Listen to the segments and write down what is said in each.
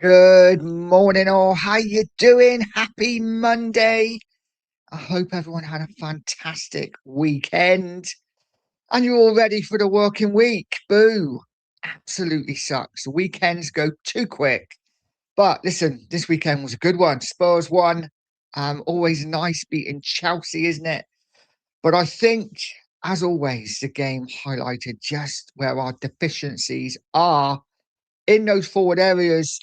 Good morning, all. How you doing? Happy Monday. I hope everyone had a fantastic weekend and you're all ready for the working week. Boo. Absolutely sucks. The weekends go too quick. But listen, this weekend was a good one. Spurs won. Always nice beating Chelsea, isn't it? But I think, as always, the game highlighted just where our deficiencies are in those forward areas.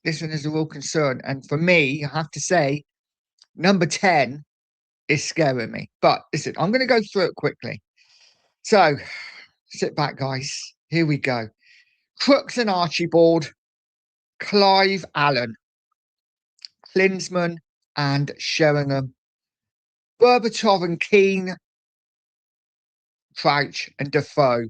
This one is a real concern. And for me, I have to say, number 10 is scaring me. But listen, I'm going to go through it quickly. So sit back, guys. Here we go. Crooks and Archibald, Clive Allen, Klinsman and Sheringham, Berbatov and Keane, Crouch and Defoe.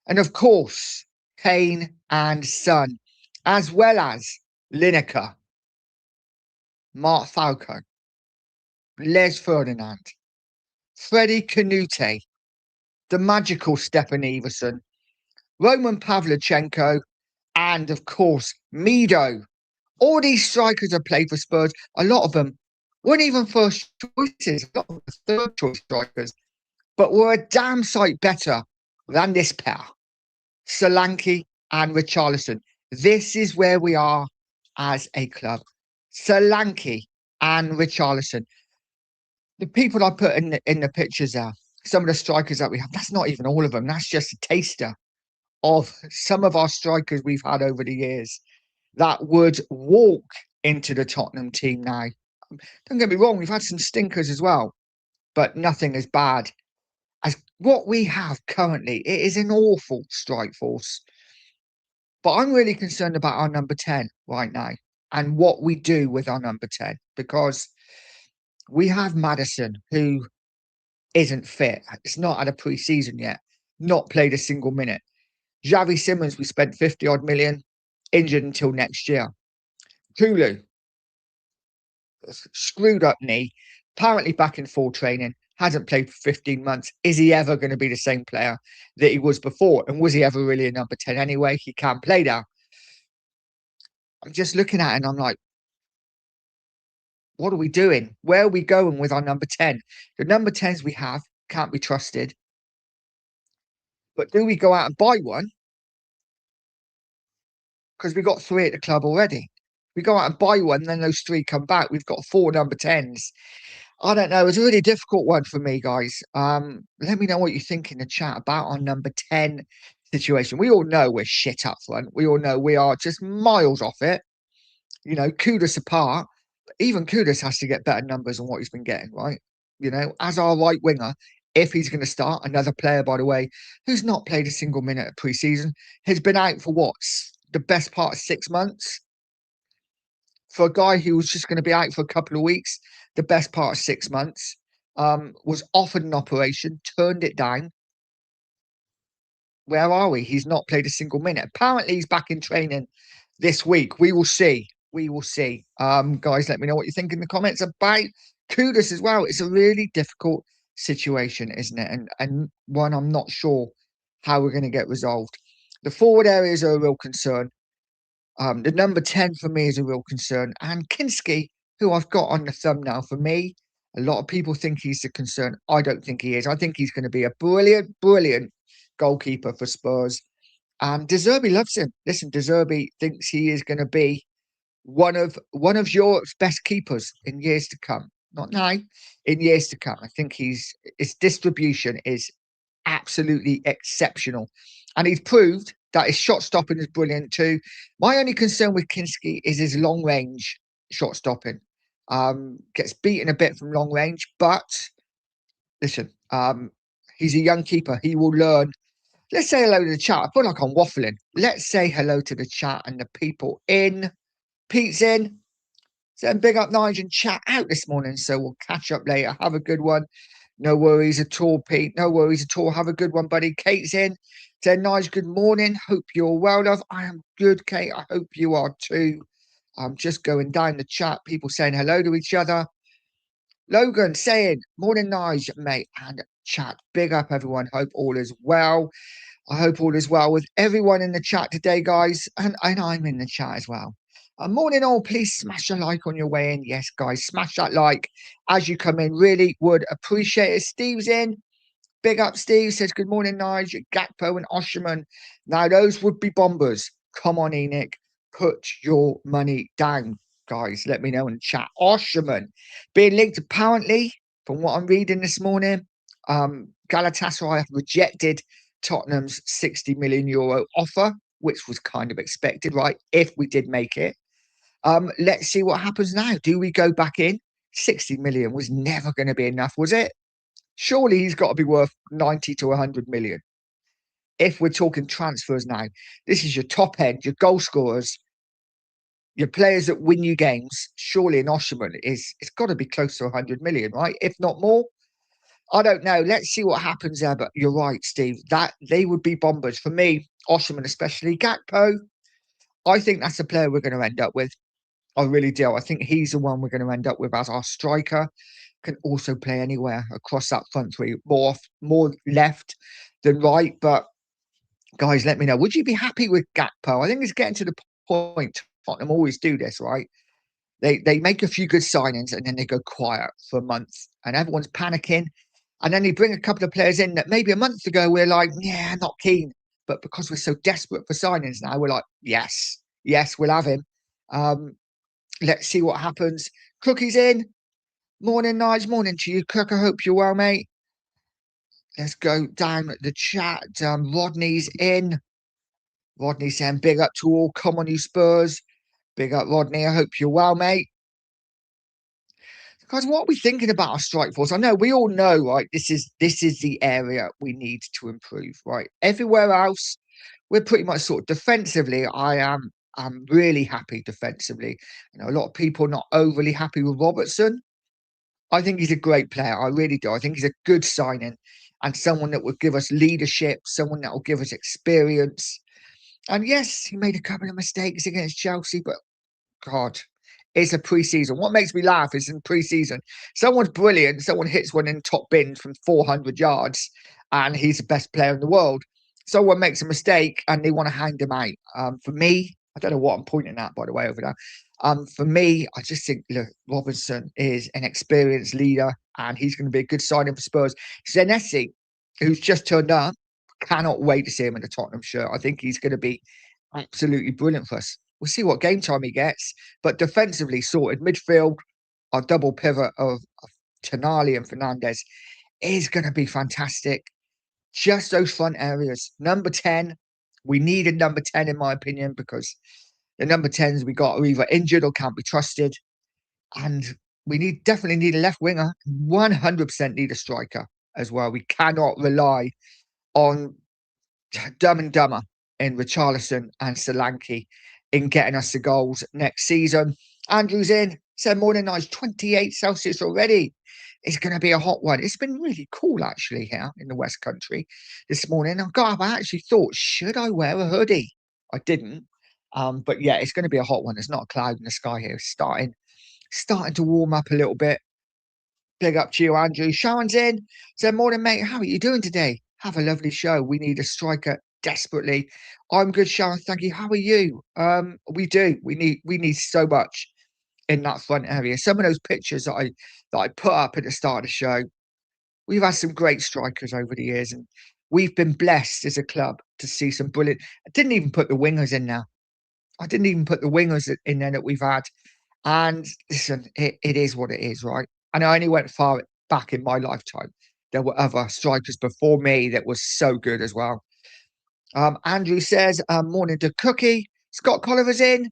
And of course, Kane and Son, as well as Lineker, Mark Falco, Les Ferdinand, Freddie Canute, the magical Stefan Everson, Roman Pavlyuchenko, and of course, Mido. All these strikers have played for Spurs. A lot of them weren't even first choices, a lot of them third choice strikers, but were a damn sight better than this pair, Solanke and Richarlison. This is where we are as a club. Solanke and Richarlison. The people I put in the pictures there, some of the strikers that we have, that's not even all of them. That's just a taster of some of our strikers we've had over the years that would walk into the Tottenham team now. Don't get me wrong, we've had some stinkers as well, but nothing as bad as what we have currently. It is an awful strike force. But I'm really concerned about our number 10 right now and what we do with our number 10, because we have Maddison, who isn't fit. It's not had a pre-season yet, not played a single minute. Xavi Simons, we spent 50 odd million, injured until next year. Kulu, screwed up knee, apparently back in full training, hasn't played for 15 months. Is he ever going to be the same player that he was before? And was he ever really a number 10 anyway? He can't play now. I'm just looking at it and I'm like, what are we doing? Where are we going with our number 10? The number 10s we have can't be trusted. But do we go out and buy one? Because we got 3 at the club already. We go out and buy one, then those 3 come back. We've got 4 number 10s. I don't know. It's a really difficult one for me, guys. Let me know what you think in the chat about our number 10 situation. We all know we're shit up front. We all know we are just miles off it. You know, Kudus apart. Even Kudus has to get better numbers than what he's been getting, right? You know, as our right winger, if he's going to start, another player, by the way, who's not played a single minute of pre-season, has been out for what's the best part of 6 months. For a guy who was just going to be out for a couple of weeks, the best part of 6 months, was offered an operation, turned it down. Where are we? He's not played a single minute. Apparently, he's back in training this week. We will see. We will see. Guys, let me know what you think in the comments about Kudus as well. It's a really difficult situation, isn't it? And one I'm not sure how we're going to get resolved. The forward areas are a real concern. The number 10 for me is a real concern. And Kinski, who I've got on the thumbnail for me, a lot of people think he's the concern. I don't think he is. I think he's going to be a brilliant, brilliant goalkeeper for Spurs. And De Zerbi loves him. Listen, De Zerbi thinks he is going to be one of Europe's best keepers in years to come. Not now, in years to come. I think his distribution is absolutely exceptional. And he's proved that his shot stopping is brilliant too. My only concern with Kinski is his long range shot stopping. Gets beaten a bit from long range, but listen, he's a young keeper. He will learn. Let's say hello to the chat. I feel like I'm waffling. Let's say hello to the chat and the people in. Pete's in. Send big up Nigel and chat out this morning. So we'll catch up later. Have a good one. No worries at all, Pete. No worries at all. Have a good one, buddy. Kate's in. Said, Nigel, good morning. Hope you're well, love. I am good, Kate. I hope you are too. I'm just going down the chat. People saying hello to each other. Logan saying, morning, Nigel, mate. And chat. Big up, everyone. Hope all is well. I hope all is well with everyone in the chat today, guys. And I'm in the chat as well. Morning all, please smash a like on your way in. Yes, guys, smash that like as you come in. Really would appreciate it. Steve's in. Big up, Steve. Says, good morning, Nigel, Gakpo and Osherman. Now, those would be bombers. Come on, Enoch. Put your money down, guys. Let me know in the chat. Osherman being linked apparently, from what I'm reading this morning, Galatasaray have rejected Tottenham's 60 million euro offer, which was kind of expected, right? If we did make it. Let's see what happens now. Do we go back in? 60 million was never going to be enough, was it? Surely he's got to be worth 90 to 100 million. If we're talking transfers now, this is your top end, your goal scorers, your players that win you games. Surely an Osherman it's got to be close to 100 million, right? If not more. I don't know. Let's see what happens there. But you're right, Steve. That they would be bombers for me. Osherman, especially Gakpo. I think that's the player we're going to end up with. I really do. I think he's the one we're going to end up with as our striker. Can also play anywhere across that front three, more left than right. But guys, let me know. Would you be happy with Gakpo? I think it's getting to the point. Tottenham always do this, right? They make a few good signings and then they go quiet for a month, and everyone's panicking. And then they bring a couple of players in that maybe a month ago we're like, yeah, not keen. But because we're so desperate for signings now, we're like, yes, we'll have him. Let's see what happens. Cookie's in. Morning, Nige. Morning to you, Cook. I hope you're well, mate. Let's go down the chat. Rodney's in. Rodney saying, big up to all. Come on, you Spurs. Big up, Rodney. I hope you're well, mate. Guys, what are we thinking about our strike force? I know we all know, right? This is the area we need to improve, right? Everywhere else, we're pretty much sort of defensively. I'm really happy defensively. You know, a lot of people not overly happy with Robertson. I think he's a great player. I really do. I think he's a good signing and someone that will give us leadership, someone that will give us experience. And yes, he made a couple of mistakes against Chelsea, but God, it's a pre-season. What makes me laugh is in pre-season, someone's brilliant, someone hits one in top bins from 400 yards, and he's the best player in the world. Someone makes a mistake and they want to hang them out. For me, I don't know what I'm pointing at, by the way, over there. For me, I just think, look, Robinson is an experienced leader and he's going to be a good signing for Spurs. Senesi, who's just turned up, cannot wait to see him in the Tottenham shirt. I think he's going to be absolutely brilliant for us. We'll see what game time he gets, but defensively sorted. Midfield, our double pivot of Tonali and Fernandez is going to be fantastic. Just those front areas. Number 10, we need a number 10 in my opinion, because the number 10s we got are either injured or can't be trusted. And we definitely need a left winger, 100% need a striker as well. We cannot rely on Dumb and Dumber in Richarlison and Solanke in getting us the goals next season. Andrew's in. Said morning, nice 28 Celsius already. It's going to be a hot one. It's been really cool actually here in the West Country this morning. I actually thought, should I wear a hoodie? I didn't. But yeah, it's going to be a hot one. There's not a cloud in the sky here. It's starting to warm up a little bit. Big up to you, Andrew. Sharon's in. Said, morning, mate. How are you doing today? Have a lovely show. We need a striker desperately. I'm good, Sharon. Thank you. How are you? We do. We need so much in that front area. Some of those pictures that I put up at the start of the show, we've had some great strikers over the years, and we've been blessed as a club to see some brilliant. I didn't even put the wingers in now. I didn't even put the wingers in there that we've had. And listen, it is what it is, right? And I only went far back in my lifetime. There were other strikers before me that was so good as well. Andrew says, morning to Cookie. Scott Colliver's in.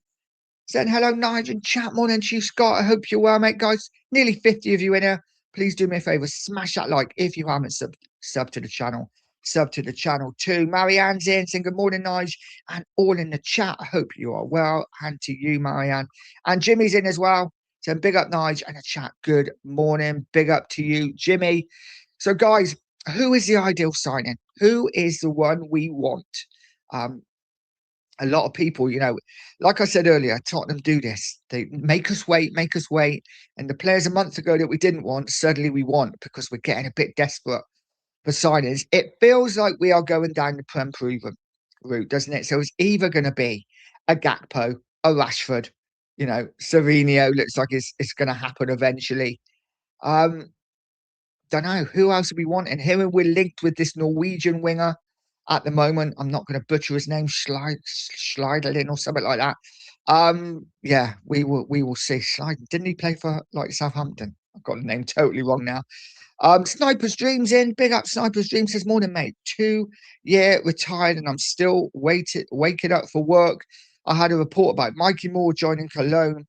Saying hello, Nigel and chat. Morning to you, Scott. I hope you're well, mate, guys. Nearly 50 of you in here. Please do me a favor, smash that like if you haven't sub to the channel. Sub to the channel too. Marianne's in saying good morning, Nige, and all in the chat. I hope you are well. And to you, Marianne. And Jimmy's in as well. Saying big up, Nige, and a chat. Good morning. Big up to you, Jimmy. So, guys, who is the ideal signing? Who is the one we want? A lot of people, you know, like I said earlier, Tottenham do this. They make us wait. And the players a month ago that we didn't want, suddenly we want because we're getting a bit desperate for signings. It feels like we are going down the Prem proven route, doesn't it? So it's either going to be a Gakpo, a Rashford, Savinio looks like it's going to happen eventually. Um, don't know who else are we wanting here. We're linked with this Norwegian winger at the moment. I'm not going to butcher his name, Schleiderlin or something like that. Yeah, we will see. Didn't he play for like Southampton? I've got the name totally wrong now. Sniper's Dreams in. Big up Sniper's Dreams this morning, mate. 2 year retired and I'm still waking up for work. I had a report about Mikey Moore joining Cologne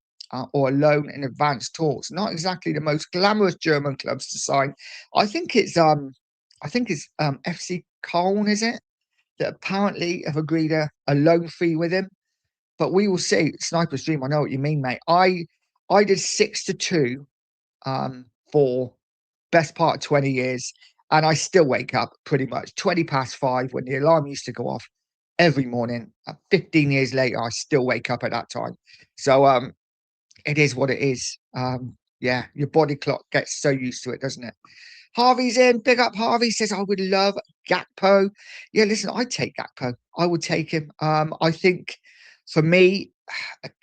or alone in advanced talks. Not exactly the most glamorous German clubs to sign. I think it's FC Köln, is it? That apparently have agreed a loan fee with him. But we will see. Sniper's Dream, I know what you mean, mate. I did 6-2 for best part of 20 years. And I still wake up pretty much 20 past 5 when the alarm used to go off every morning. 15 years later, I still wake up at that time. So it is what it is. Yeah, your body clock gets so used to it, doesn't it? Harvey's in. Big up Harvey. Says I would love Gakpo. Yeah, listen, I'd take Gakpo. I would take him. I think for me,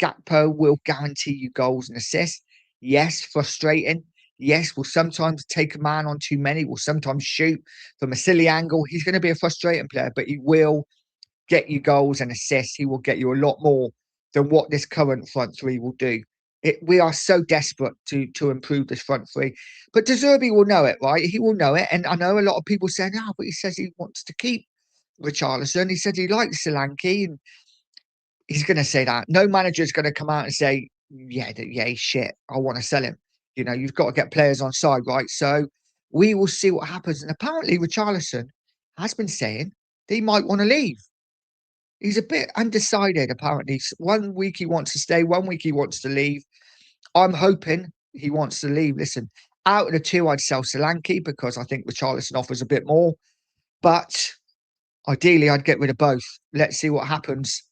Gakpo will guarantee you goals and assists. Yes, frustrating. Yes, will sometimes take a man on too many. Will sometimes shoot from a silly angle. He's going to be a frustrating player, but he will get you goals and assists. He will get you a lot more than what this current front three will do. We are so desperate to improve this front three. But De Zerbi will know it, right? He will know it. And I know a lot of people saying, but he says he wants to keep Richarlison. He said he likes Solanke, and he's going to say that. No manager is going to come out and say, yeah, he's shit. I want to sell him. You've got to get players on side, right? So we will see what happens. And apparently Richarlison has been saying that he might want to leave. He's a bit undecided, apparently. 1 week he wants to stay, 1 week he wants to leave. I'm hoping he wants to leave. Listen, out of the two, I'd sell Solanke because I think Richarlison offers a bit more. But ideally, I'd get rid of both. Let's see what happens.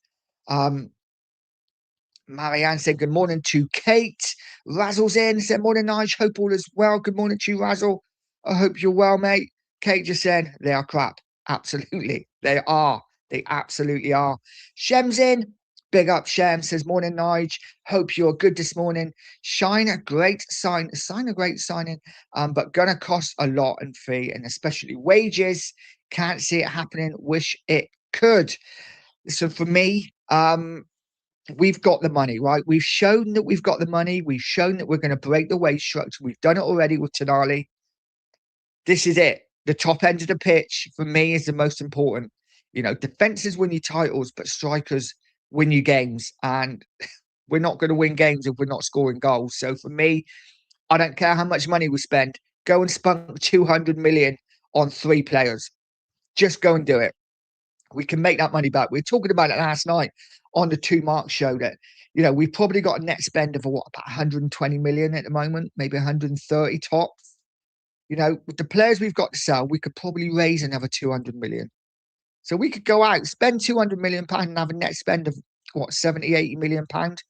Marianne said good morning to Kate. Razzle's in. Said morning, Nige. Hope all is well. Good morning to you, Razzle. I hope you're well, mate. Kate just said they are crap. Absolutely. They are. They absolutely are. Shem's in. Big up, Shem. Says morning, Nige. Hope you're good this morning. Sign a great signing. But gonna cost a lot in fee and especially wages. Can't see it happening. Wish it could. So for me, we've got the money, right? We've shown that we've got the money. We've shown that we're going to break the wage structure. We've done it already with Tonali. This is it. The top end of the pitch for me is the most important. Defenses win you titles, but strikers win you games. And we're not going to win games if we're not scoring goals. So for me, I don't care how much money we spend. Go and spend 200 million on 3 players. Just go and do it. We can make that money back. We were talking about it last night on the 2 Mark show that, we've probably got a net spend of about 120 million at the moment, maybe 130 tops. With the players we've got to sell, we could probably raise another 200 million. So we could go out, spend 200 million pounds and have a net spend of 70, 80 million pounds.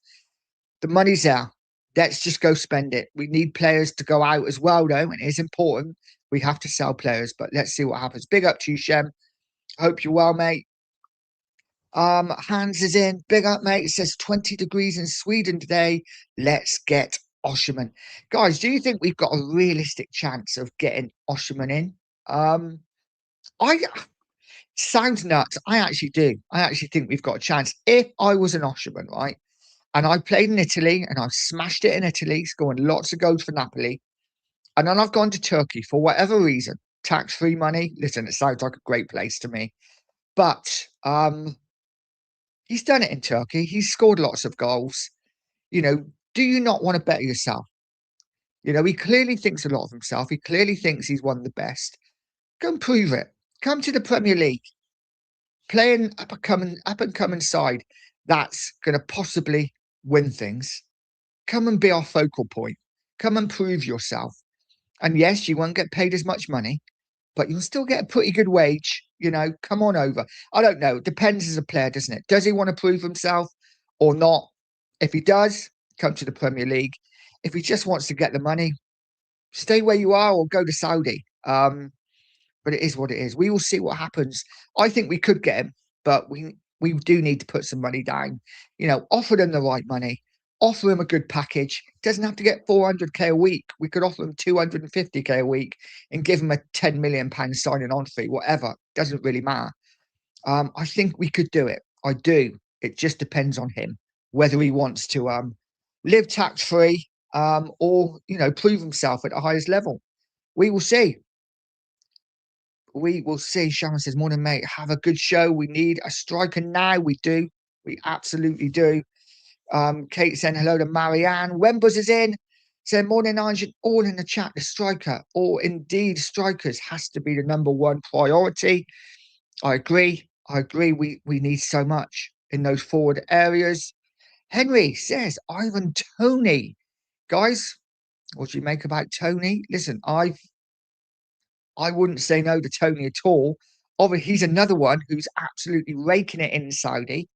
The money's there. Let's just go spend it. We need players to go out as well, though, and it is important. We have to sell players, but let's see what happens. Big up to you, Shem. Hope you're well, mate. Hans is in. Big up, mate. It says 20 degrees in Sweden today. Let's get Osherman. Guys, do you think we've got a realistic chance of getting Osherman in? I sounds nuts. I actually do. I actually think we've got a chance. If I was an Osherman, right, and I played in Italy and I smashed it in Italy, scoring lots of goals for Napoli, and then I've gone to Turkey for whatever reason, tax-free money. Listen, it sounds like a great place to me. But he's done it in Turkey. He's scored lots of goals. Do you not want to better yourself? He clearly thinks a lot of himself. He clearly thinks he's one of the best. Go and prove it. Come to the Premier League, playing up and coming side that's going to possibly win things. Come and be our focal point. Come and prove yourself. And yes, you won't get paid as much money, but you'll still get a pretty good wage. Come on over. I don't know. It depends as a player, doesn't it? Does he want to prove himself or not? If he does, come to the Premier League. If he just wants to get the money, stay where you are or go to Saudi. But it is what it is. We will see what happens. I think we could get him, but we do need to put some money down. Offer them the right money. offer him a good package. Doesn't have to get 400k a week. We could offer him 250k a week and give him a 10 million pound signing on fee, whatever. Doesn't really matter. I think we could do it. I do. It just depends on him whether he wants to live tax free or prove himself at the highest level. We will see. We will see. Sharon says, "Morning, mate. Have a good show. We need a striker now. We do. We absolutely do." Kate saying hello to Marianne. Wembers is in. Saying, "Morning, Nigel. All in the chat. The striker, or indeed strikers, has to be the number one priority." I agree. I agree. We need so much in those forward areas. Henry says, "Ivan Toney." Guys, what do you make about Toney? Listen, I wouldn't say no to Toney at all. Obviously, he's another one who's absolutely raking it in Saudi.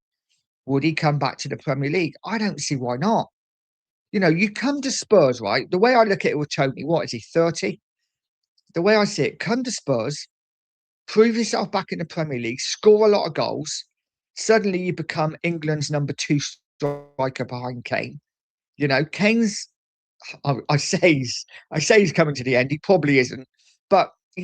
Would he come back to the Premier League? I don't see why not. You come to Spurs, right? The way I look at it with Toney, what is he, 30? The way I see it, come to Spurs, prove yourself back in the Premier League, score a lot of goals. Suddenly you become England's number two striker behind Kane. Kane's, I say he's coming to the end. He probably isn't. But, I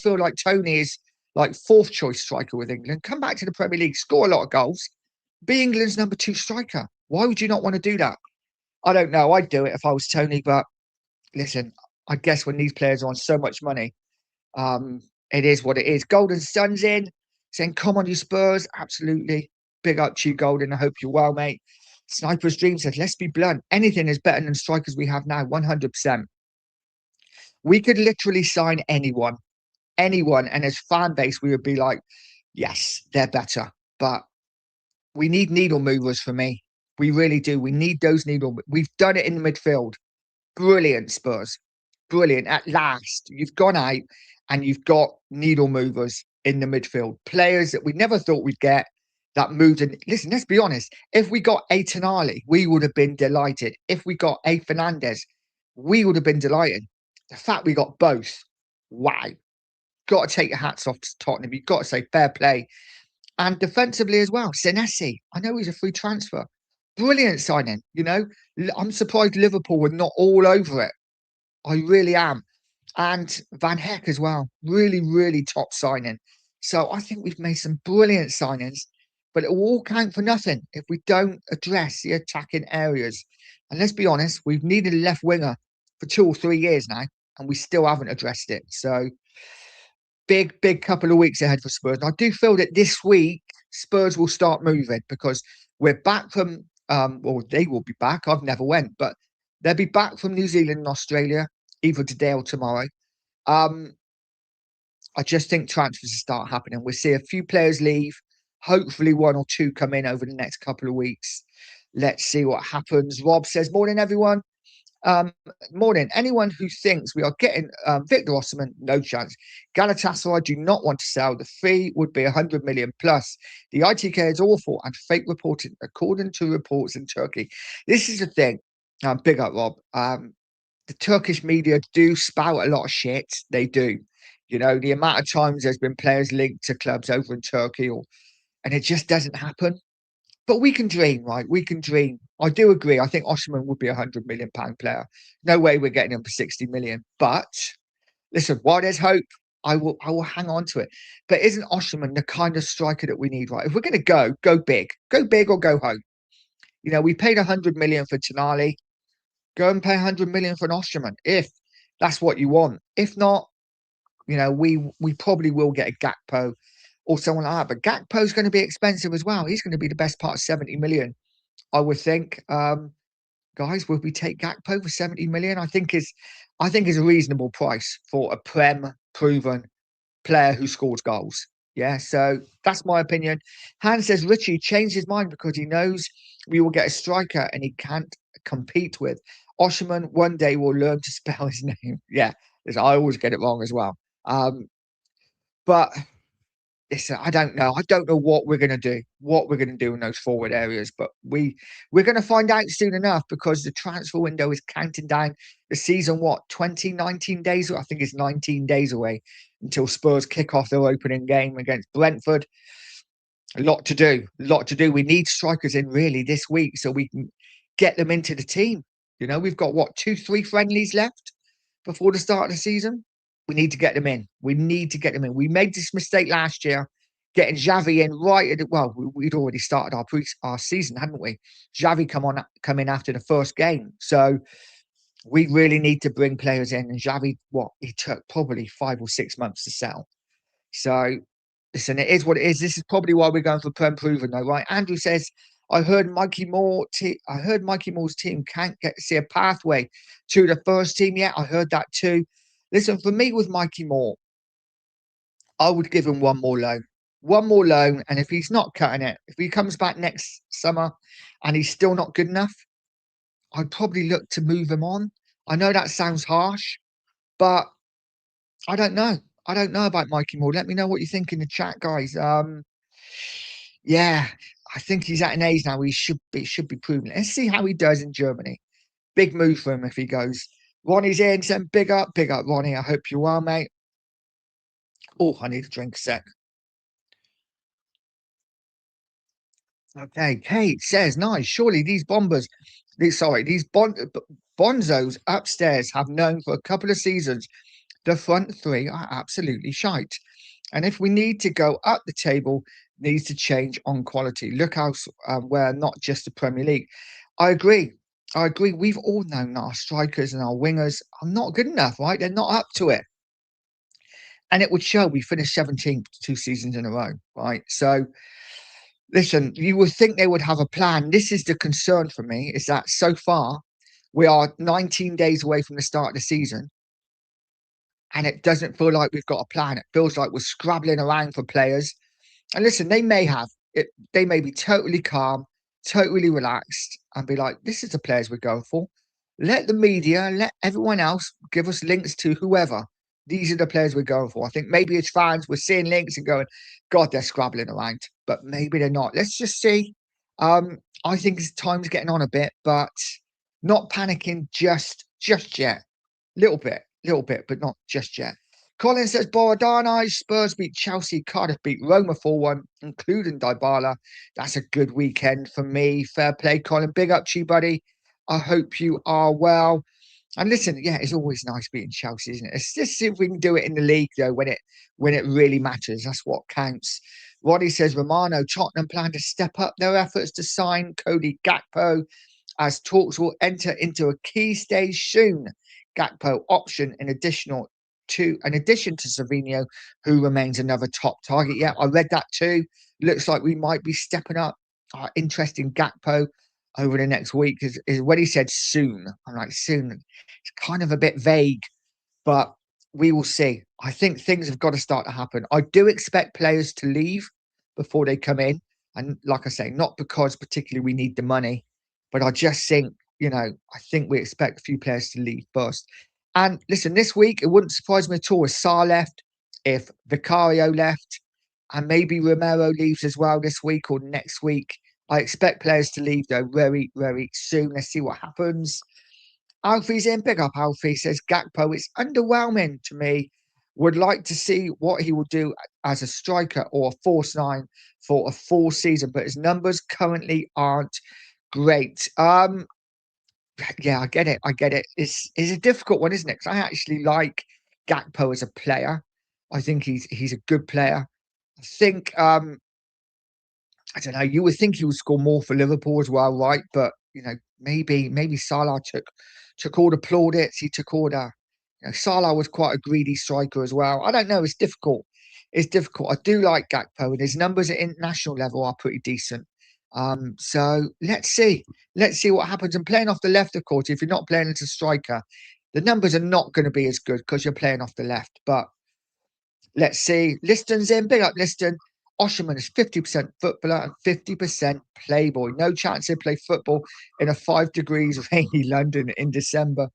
feel like Toney is like fourth choice striker with England. Come back to the Premier League, score a lot of goals, be England's number two striker. Why would you not want to do that? I don't know. I'd do it if I was Toney, but listen, I guess when these players are on so much money, it is what it is. Golden Sun's in, saying, "Come on, you Spurs." Absolutely. Big up to you, Golden. I hope you're well, mate. Sniper's Dream says, "Let's be blunt. Anything is better than strikers we have now, 100%. We could literally sign anyone, and as fan base, we would be like, yes, they're better. But we need needle movers for me. We really do. We need those needle. We've done it in the midfield. Brilliant, Spurs. Brilliant. At last, you've gone out and you've got needle movers in the midfield. Players that we never thought we'd get that moved. And listen, let's be honest. If we got a Tonali, we would have been delighted. If we got a Fernandez, we would have been delighted. The fact we got both, wow. Got to take your hats off to Tottenham. You've got to say fair play. And defensively as well, Senesi. I know he's a free transfer. Brilliant signing. I'm surprised Liverpool were not all over it. I really am. And Van Heck as well. Really, really top signing. So I think we've made some brilliant signings, but it will all count for nothing if we don't address the attacking areas. And let's be honest, we've needed a left winger for 2 or 3 years now, and we still haven't addressed it. So big couple of weeks ahead for Spurs. And I do feel that this week Spurs will start moving because we're back from they will be back. I've never went, but they'll be back from New Zealand and Australia either today or tomorrow. I just think transfers will start happening. We'll see a few players leave. Hopefully 1 or 2 come in over the next couple of weeks. Let's see what happens. Rob says, "Morning, everyone." Morning. Anyone who thinks we are getting Victor Osimhen, no chance. Galatasaray do not want to sell. The fee would be 100 million plus. The ITK is awful and fake reporting, according to reports in Turkey. This is the thing. Big up, Rob. The Turkish media do spout a lot of shit. They do. The amount of times there's been players linked to clubs over in Turkey, and it just doesn't happen. But we can dream, right? We can dream. I do agree. I think Osimhen would be £100 million player. No way we're getting him for 60 million. But listen, while there's hope, I will hang on to it. But isn't Osimhen the kind of striker that we need, right? If we're going to go big. Go big or go home. We paid 100 million for Tonali. Go and pay 100 million for an Osimhen if that's what you want. If not, we probably will get a Gakpo or someone like that. But Gakpo's going to be expensive as well. He's going to be the best part of 70 million, I would think. Guys, would we take Gakpo for 70 million? I think is a reasonable price for a Prem proven player who scores goals. Yeah, so that's my opinion. Han says Richie changed his mind because he knows we will get a striker and he can't compete with Osimhen. One day will learn to spell his name. Yeah, I always get it wrong as well. But listen, I don't know. I don't know what we're going to do. What we're going to do in those forward areas, but we're going to find out soon enough because the transfer window is counting down the season. What 19 days? I think it's 19 days away until Spurs kick off their opening game against Brentford. A lot to do. A lot to do. We need strikers in really this week so we can get them into the team. You know, we've got what, two, three friendlies left before the start of the season. We need to get them in. We need to get them in. We made this mistake last year, getting Xavi in right at well, we'd already started our season, hadn't we? Xavi come in after the first game, so we really need to bring players in. And Xavi, what he took probably 5 or 6 months to sell. So listen, it is what it is. This is probably why we're going for Prem proven, though, right? Andrew says, I heard Mikey Moore's team can't get to see a pathway to the first team yet. I heard that too. Listen, for me with Mikey Moore, I would give him one more loan, and if he's not cutting it, if he comes back next summer and he's still not good enough, I'd probably look to move him on. I know that sounds harsh, but I don't know. I don't know about Mikey Moore. Let me know what you think in the chat, guys. Yeah, I think he's at an age now where he should be proven. Let's see how he does in Germany. Big move for him if he goes. Ronnie's in, saying big up, Ronnie. I hope you are, mate. Oh, I need a drink a sec. Okay, Kate says, nice. Surely these bonzos upstairs have known for a couple of seasons the front three are absolutely shite. And if we need to go up the table, needs to change on quality. Look elsewhere, not just the Premier League. I agree. I agree. We've all known that our strikers and our wingers are not good enough, right? They're not up to it. And it would show. We finished 17th 2 seasons in a row, right? So listen, you would think they would have a plan. This is the concern for me, is that so far we are 19 days away from the start of the season, and it doesn't feel like we've got a plan. It feels like we're scrabbling around for players. And listen, they may have it, they may be totally calm, totally relaxed, and be like, this is the players we're going for. Let the media, let everyone else give us links to whoever. These are the players we're going for. I think maybe as fans, we're seeing links and going, God, they're scrabbling around. But maybe they're not. Let's just see. I think time's getting on a bit, but not panicking just yet. Little bit, but not just yet. Colin says Borodano, Spurs beat Chelsea, Cardiff beat Roma 4-1, including Dybala. That's a good weekend for me. Fair play, Colin. Big up to you, buddy. I hope you are well. And listen, yeah, it's always nice beating Chelsea, isn't it? It's just see if we can do it in the league, though, when it really matters. That's what counts. Roddy says Romano, Tottenham plan to step up their efforts to sign Cody Gakpo, as talks will enter into a key stage soon. Gakpo option in addition to Savinho, who remains another top target. Yeah, I read that too. Looks like we might be stepping up our interest in Gakpo over the next week. Is when he said soon. I'm like, soon. It's kind of a bit vague, but we will see. I think things have got to start to happen. I do expect players to leave before they come in. And like I say, not because particularly we need the money, but I just think, I think we expect a few players to leave first. And listen, this week, it wouldn't surprise me at all if Sarr left, if Vicario left, and maybe Romero leaves as well this week or next week. I expect players to leave, though, very, very soon. Let's see what happens. Alfie's in. Big up, Alfie. Says Gakpo is underwhelming to me. Would like to see what he will do as a striker or a false nine for a full season, but his numbers currently aren't great. Yeah, I get it. It's a difficult one, isn't it? Because I actually like Gakpo as a player. I think he's a good player. I think I don't know. You would think he would score more for Liverpool as well, right? But maybe Salah took all the plaudits. He took all the. Salah was quite a greedy striker as well. I don't know. It's difficult. It's difficult. I do like Gakpo, and his numbers at international level are pretty decent. So let's see. Let's see what happens. And playing off the left, of course, if you're not playing as a striker, the numbers are not going to be as good because you're playing off the left. But let's see. Liston's in. Big up, Liston. Osherman is 50% footballer and 50% playboy. No chance he'll play football in a 5 degrees rainy London in December.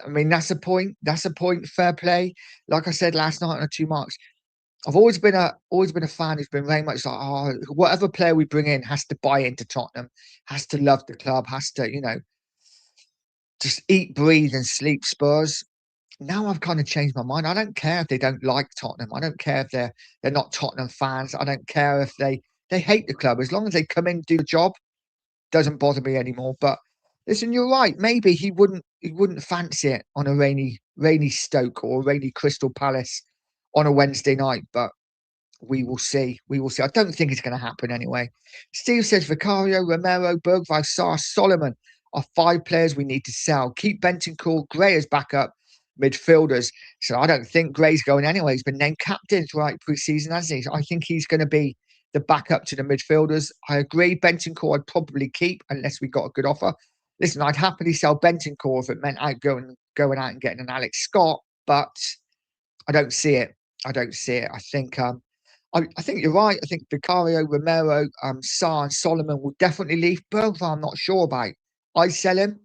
I mean, that's a point. That's a point. Fair play. Like I said last night on the 2 marks, I've always been a fan who's been very much like, oh, whatever player we bring in has to buy into Tottenham, has to love the club, has to, just eat, breathe, and sleep Spurs. Now I've kind of changed my mind. I don't care if they don't like Tottenham. I don't care if they're not Tottenham fans. I don't care if they they hate the club. As long as they come in, do the job, doesn't bother me anymore. But listen, you're right. Maybe he wouldn't fancy it on a rainy Stoke or a rainy Crystal Palace on a Wednesday night. But we will see. We will see. I don't think it's going to happen anyway. Steve says Vicario, Romero, Bergvall, Sarr, Solomon are 5 players we need to sell. Keep Bentancur, Gray as backup midfielders. So I don't think Gray's going anyway. He's been named captain throughout pre-season, hasn't he? So I think he's going to be the backup to the midfielders. I agree. Bentancur I'd probably keep unless we got a good offer. Listen, I'd happily sell Bentancur if it meant going out and getting an Alex Scott, but I don't see it. I don't see it. I think you're right. I think Vicario, Romero, Sarr, and Solomon will definitely leave. Bergvall, I'm not sure about. I sell him,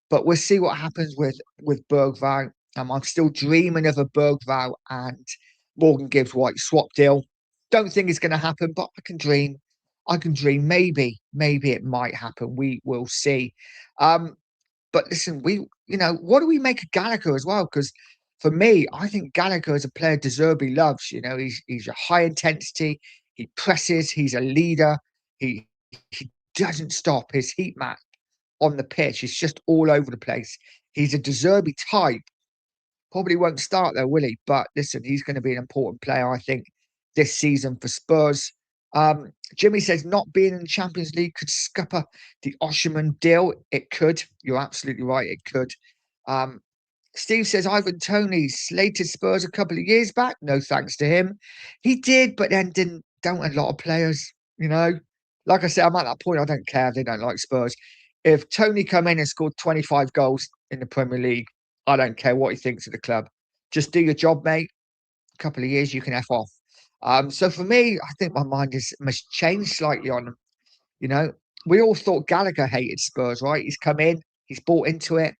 but we'll see what happens with Bergvall. I'm still dreaming of a Bergvall and Morgan Gibbs White swap deal. Don't think it's going to happen, but I can dream. I can dream. Maybe it might happen. We will see. Um, but listen, what do we make of Gallagher as well? Because for me, I think Gallagher is a player De Zerbi loves. He's a high intensity. He presses. He's a leader. He doesn't stop. His heat map on the pitch is just all over the place. He's a De Zerbi type. Probably won't start though, will he? But listen, he's going to be an important player, I think, this season for Spurs. Jimmy says not being in the Champions League could scupper the Osherman deal. It could. You're absolutely right. It could. Um, Steve says Ivan Toney slated Spurs a couple of years back. No thanks to him. He did, but then don't a lot of players, you know. Like I said, I'm at that point. I don't care if they don't like Spurs. If Tony come in and scored 25 goals in the Premier League, I don't care what he thinks of the club. Just do your job, mate. A couple of years, you can F off. So for me, I think my mind must change slightly on them. You know, we all thought Gallagher hated Spurs, right? He's come in, he's bought into it.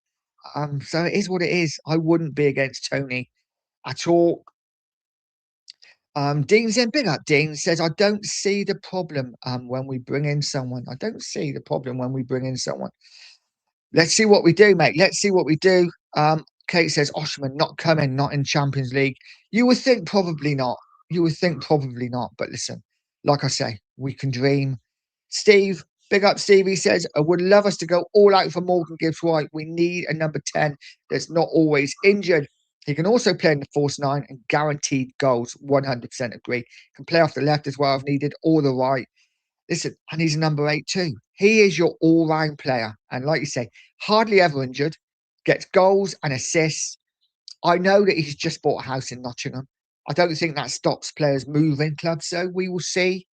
So it is what it is. I wouldn't be against Tony at all. Dean's in big up. Dean says, I don't see the problem when we bring in someone. I don't see the problem when we bring in someone. Let's see what we do, mate. Let's see what we do. Kate says Oshman not coming, not in Champions League. You would think probably not. You would think probably not. But listen, like I say, we can dream. Steve, big up Steve. He says, I would love us to go all out for Morgan Gibbs White. We need a number 10 that's not always injured. He can also play in the false 9 and guaranteed goals. 100% agree. Can play off the left as well if needed, or the right. Listen, and he's number 8 too. He is your all-round player. And like you say, hardly ever injured, gets goals and assists. I know that he's just bought a house in Nottingham. I don't think that stops players moving clubs, so we will see.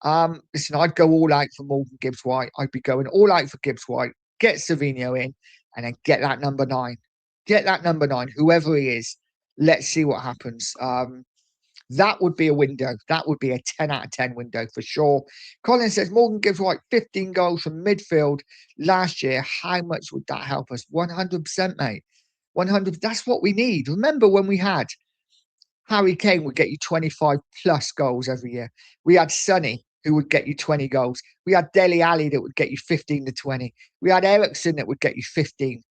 Listen, I'd go all out for Morgan Gibbs White. I'd be going all out for Gibbs White, get Savinho in, and then get that number 9. Get that number 9, whoever he is. Let's see what happens. That would be a window. That would be a 10 out of 10 window for sure. Colin says Morgan Gibbs White 15 goals from midfield last year. How much would that help us? 100%, mate. 100. That's what we need. Remember when we had Harry Kane would get you 25 plus goals every year. We had Sonny who would get you 20 goals. We had Dele Alli that would get you 15 to 20. We had Ericsson that would get you 15.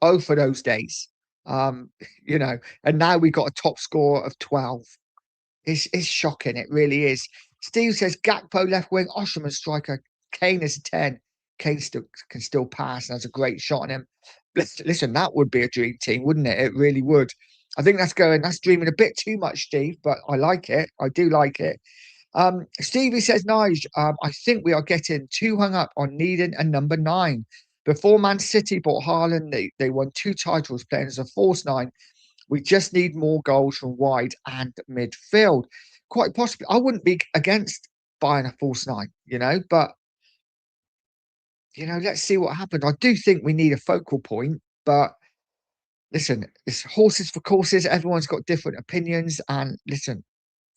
Oh, for those days. Um, and now we got a top score of 12. It's shocking. It really is. Steve says Gakpo left wing, Osherman striker, Kane is a 10. Kane can still pass and has a great shot on him. Listen, that would be a dream team, wouldn't it? It really would. I think that's dreaming a bit too much, Steve, but I like it. I do like it. Stevie says, Nige, I think we are getting too hung up on needing a number 9. Before Man City bought Haaland, they won 2 titles playing as a false 9. We just need more goals from wide and midfield. Quite possibly, I wouldn't be against buying a false 9, but let's see what happens. I do think we need a focal point, but listen, it's horses for courses. Everyone's got different opinions, and listen,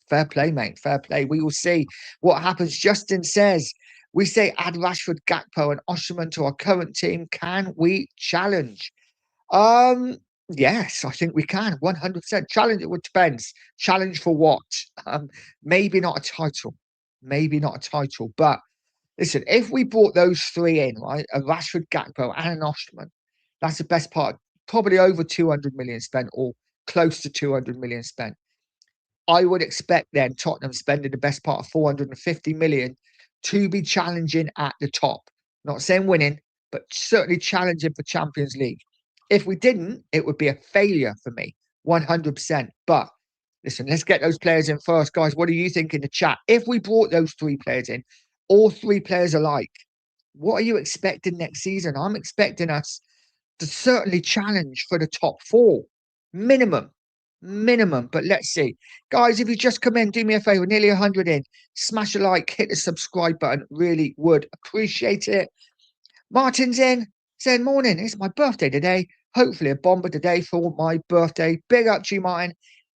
fair play, mate. Fair play. We will see what happens. Justin says, we say add Rashford, Gakpo, and Osherman to our current team. Can we challenge? Yes, I think we can. 100% challenge. It would depends. Challenge for what? Maybe not a title. Maybe not a title. But listen, if we brought those 3 in, right, a Rashford, Gakpo, and an Osterman, that's the best part. Probably over 200 million spent, or close to 200 million spent. I would expect then Tottenham spending the best part of 450 million to be challenging at the top. Not saying winning, but certainly challenging for Champions League. If we didn't, it would be a failure for me, 100%. But listen, let's get those players in first, guys. What do you think in the chat? If we brought those three players in, all three players alike, what are you expecting next season? I'm expecting us to certainly challenge for the top four, minimum, minimum. But let's see, guys. If you just come in, do me a favor. Nearly 100 in. Smash a like, hit the subscribe button. Really would appreciate it. Martin's in, saying morning. It's my birthday today. Hopefully a bomber today for my birthday. Big up to you, Martin.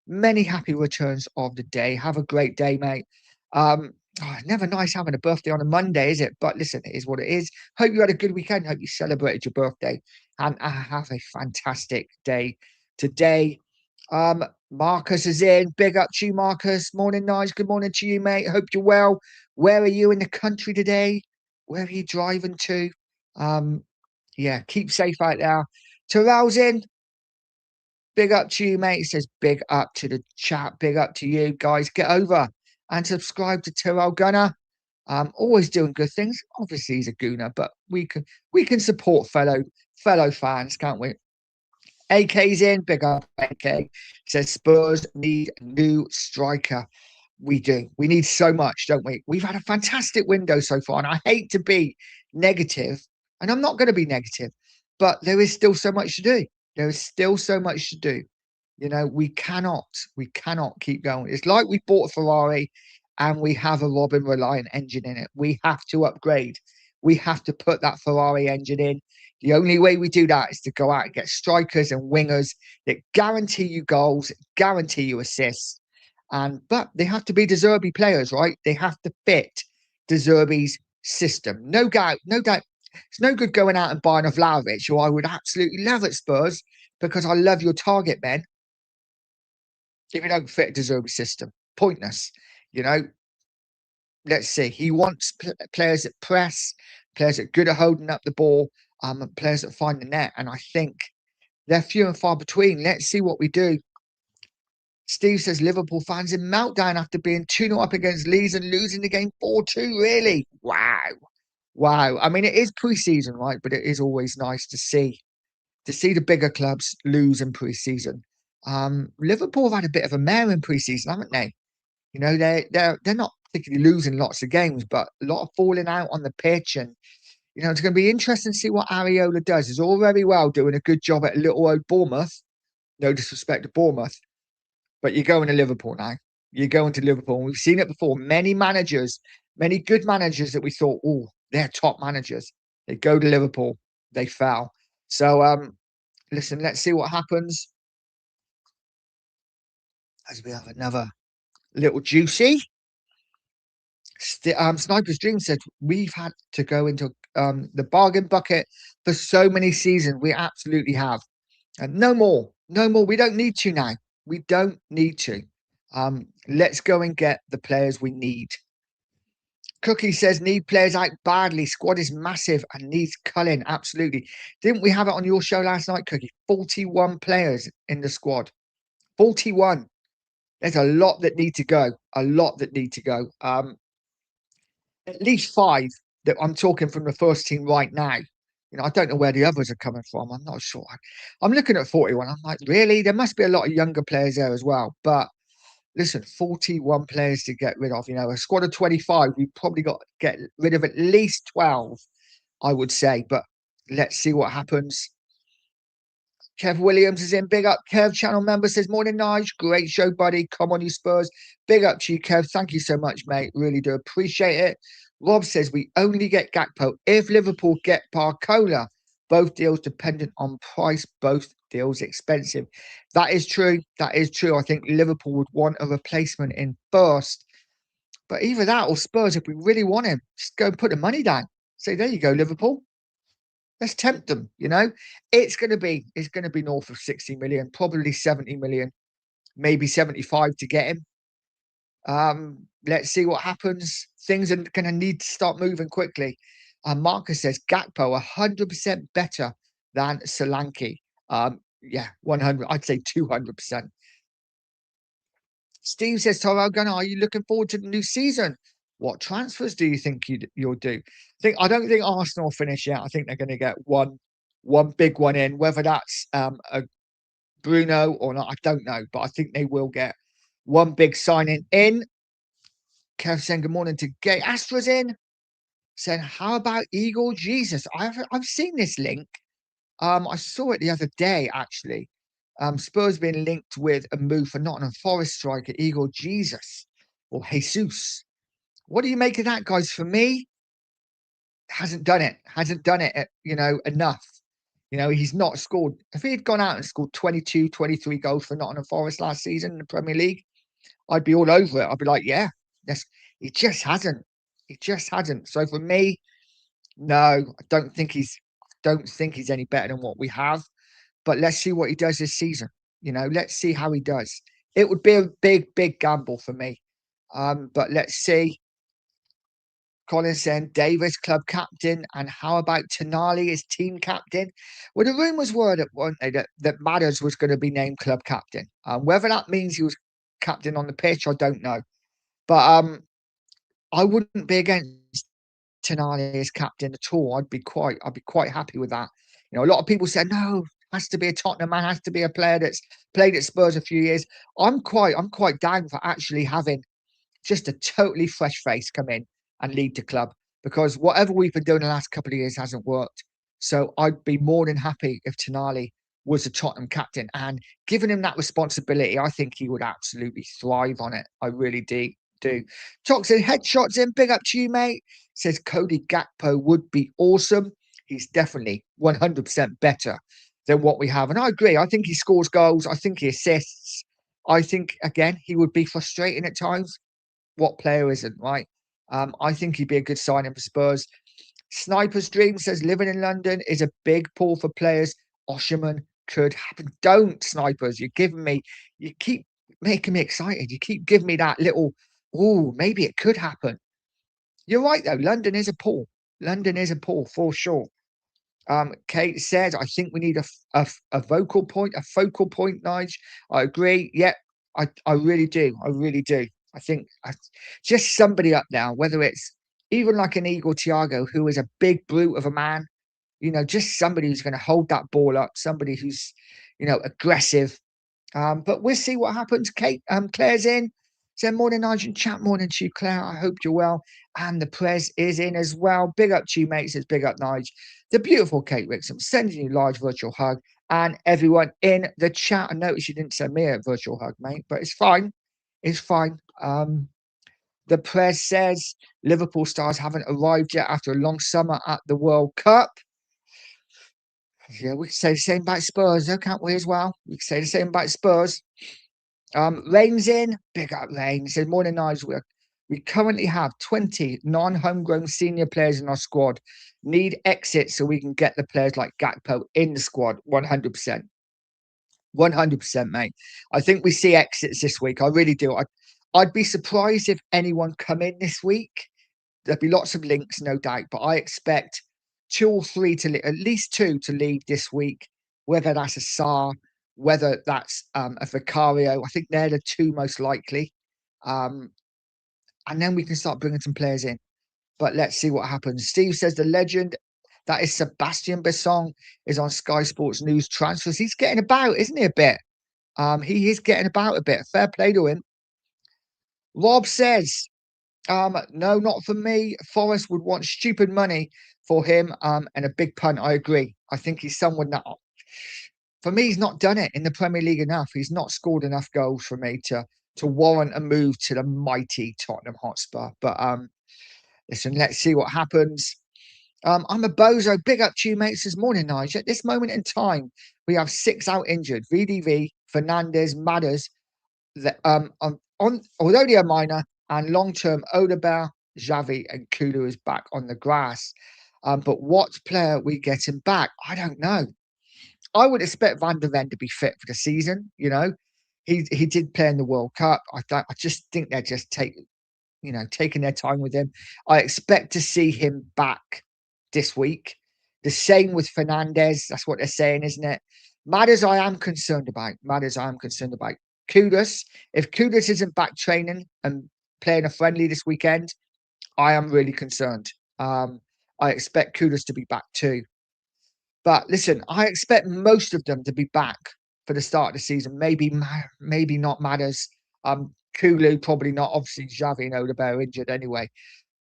Many happy returns of the day. Have a great day, mate. Never nice having a birthday on a Monday, is it? But listen, it is what it is. Hope you had a good weekend. Hope you celebrated your birthday. And have a fantastic day today. Marcus is in. Big up to you, Marcus. Morning, Nige. Good morning to you, mate. Hope you're well. Where are you in the country today? Where are you driving to? Yeah, keep safe out there. Terrell's in. Big up to you, mate. He says big up to the chat. Big up to you, guys. Get over and subscribe to Terrell Gunner. Always doing good things. Obviously, he's a gooner, but we can support fellow fans, can't we? AK's in. Big up, AK. Says Spurs need a new striker. We do. We need so much, don't we? We've had a fantastic window so far, and I hate to be negative, and I'm not going to be negative, but there is still so much to do. There is still so much to do. You know, we cannot keep going. It's like we bought a Ferrari and we have a Robin Reliant engine in it. We have to upgrade. We have to put that Ferrari engine in. The only way we do that is to go out and get strikers and wingers that guarantee you goals, guarantee you assists. But they have to be De Zerbi players, right? They have to fit De Zerbi's system. No doubt, no doubt. It's no good going out and buying a Vlahovic, who I would absolutely love at Spurs because I love your target men. If you don't fit De Zerbi's system, pointless. You know, let's see. He wants players that press, players that are good at holding up the ball, and players that find the net. And I think they're few and far between. Let's see what we do. Steve says Liverpool fans in meltdown after being 2-0 up against Leeds and losing the game 4-2. Really? Wow. Wow. I mean, it is pre-season, right? But it is always nice to see the bigger clubs lose in pre-season. Liverpool have had a bit of a mare in pre-season, haven't they? You know, they're not particularly losing lots of games, but a lot of falling out on the pitch. And, you know, it's going to be interesting to see what Areola does. He's all very well doing a good job at little old Bournemouth. No disrespect to Bournemouth. But you're going to Liverpool now. You're going to Liverpool. We've seen it before. Many managers, many good managers that we thought, oh, they're top managers. They go to Liverpool. They fail. So, listen, let's see what happens. As we have another little juicy. Sniper's Dream said, we've had to go into the bargain bucket for so many seasons. We absolutely have. And no more. No more. We don't need to now. We don't need to. Let's go and get the players we need. Cookie says, need players out badly. Squad is massive and needs culling. Absolutely. Didn't we have it on your show last night, Cookie? 41 players in the squad. 41. There's a lot that need to go. A lot that need to go. At least 5 that I'm talking from the first team right now. You know, I don't know where the others are coming from. I'm not sure. I'm looking at 41. I'm like, really? There must be a lot of younger players there as well. But listen, 41 players to get rid of. You know, a squad of 25, we've probably got to get rid of at least 12, I would say. But let's see what happens. Kev Williams is in. Big up, Kev. Channel member says, morning, Nige. Great show, buddy. Come on, you Spurs. Big up to you, Kev. Thank you so much, mate. Really do appreciate it. Rob says, we only get Gakpo if Liverpool get Barcola. Both deals dependent on price. Both deals expensive. That is true. That is true. I think Liverpool would want a replacement in first. But either that or Spurs, if we really want him, just go and put the money down. Say, there you go, Liverpool. Let's tempt them, you know. It's going to be north of 60 million, probably 70 million, maybe 75 to get him. Let's see what happens. Things are going to need to start moving quickly. Marcus says Gakpo 100% better than Solanke. Yeah, 100. I'd say 200%. Steve says, Tyrell Gunner, are you looking forward to the new season? What transfers do you think you'll do? I don't think Arsenal will finish yet. I think they're going to get one big one in, whether that's a Bruno or not, I don't know, but I think they will get one big signing in. Kev saying good morning to Gay. Astra's in. Saying, how about Igor Jesus? I've seen this link. I saw it the other day actually. Spurs being linked with a move for Nottingham Forest striker Igor Jesus or Jesus. What do you make of that, guys? For me, hasn't done it. Hasn't done it, enough. He's not scored. If he had gone out and scored 22, 23 goals for Nottingham Forest last season in the Premier League, I'd be all over it. I'd be like, yeah, he just hasn't. He just hasn't. So for me, no, I don't think he's any better than what we have. But let's see what he does this season. Let's see how he does. It would be a big, big gamble for me. But let's see. Colin saying Davis club captain, and how about Tonali as team captain? Well, the rumours were that Madders was going to be named club captain. Whether that means he was captain on the pitch, I don't know. But I wouldn't be against Tonali as captain at all. I'd be quite happy with that. A lot of people said no, has to be a Tottenham man, has to be a player that's played at Spurs a few years. I'm quite down for actually having just a totally fresh face come in and lead the club, because whatever we've been doing the last couple of years hasn't worked. So I'd be more than happy if Tonali was a Tottenham captain, and giving him that responsibility, I think he would absolutely thrive on it. I really do. Toxic headshots in. Big up to you, mate. Says Cody Gakpo would be awesome. He's definitely 100% better than what we have. And I agree. I think he scores goals. I think he assists. I think, again, he would be frustrating at times. What player isn't, right? I think he'd be a good signing for Spurs. Sniper's Dream says living in London is a big pull for players. Osherman could happen. Don't, Snipers. You keep making me excited. You keep giving me that little, maybe it could happen. You're right, though. London is a pull. London is a pull for sure. Kate says, I think we need a focal point, Nige. I agree. Yeah, I really do. I really do. I think just somebody up now, whether it's even like an Igor Thiago, who is a big brute of a man, just somebody who's going to hold that ball up, somebody who's, aggressive. But we'll see what happens. Kate, Claire's in. Say morning, Nigel. Chat morning to you, Claire. I hope you're well. And the press is in as well. Big up to you, mate. Says big up, Nigel. The beautiful Kate Wixom sending you a large virtual hug. And everyone in the chat. I noticed you didn't send me a virtual hug, mate, but it's fine. It's fine. The press says Liverpool stars haven't arrived yet after a long summer at the World Cup. Yeah, we can say the same about Spurs, though, can't we, as well? We can say the same about Spurs. Rain's in. Big up, Rain. He says, morning, Nigel. We currently have 20 non-homegrown senior players in our squad. Need exits so we can get the players like Gakpo in the squad. 100%. 100%, mate. I think we see exits this week. I really do. I'd be surprised if anyone come in this week. There'll be lots of links, no doubt, but I expect 2 or 3 at least 2 to leave this week, whether that's a Sarr, whether that's a Vicario. I think they're the 2 most likely. And then we can start bringing some players in. But let's see what happens. Steve says the legend, that is Sebastian Besson, is on Sky Sports News transfers. He's getting about, isn't he, a bit? He is getting about a bit. Fair play to him. Rob says, no, not for me. Forest would want stupid money for him and a big punt. I agree. I think he's someone that, for me, he's not done it in the Premier League enough. He's not scored enough goals for me to warrant a move to the mighty Tottenham Hotspur. But listen, let's see what happens. I'm a bozo. Big up to you, mates. This morning, Nigel. At this moment in time, we have 6 out injured. VDV, Fernandez, Madders, although they are minor, and long-term Odegaard, Xavi, and Kulu is back on the grass. But what player we getting back? I don't know. I would expect Van der Ven to be fit for the season. He did play in the World Cup. I just think they're just taking their time with him. I expect to see him back this week. The same with Fernandez. That's what they're saying, isn't it? Matters I am concerned about. Kudus, if Kudus isn't back training and playing a friendly this weekend, I am really concerned. I expect Kudus to be back too. But listen, I expect most of them to be back for the start of the season. Maybe not Matters. Kulu probably not. Obviously, Xavi and Odegaard are injured anyway.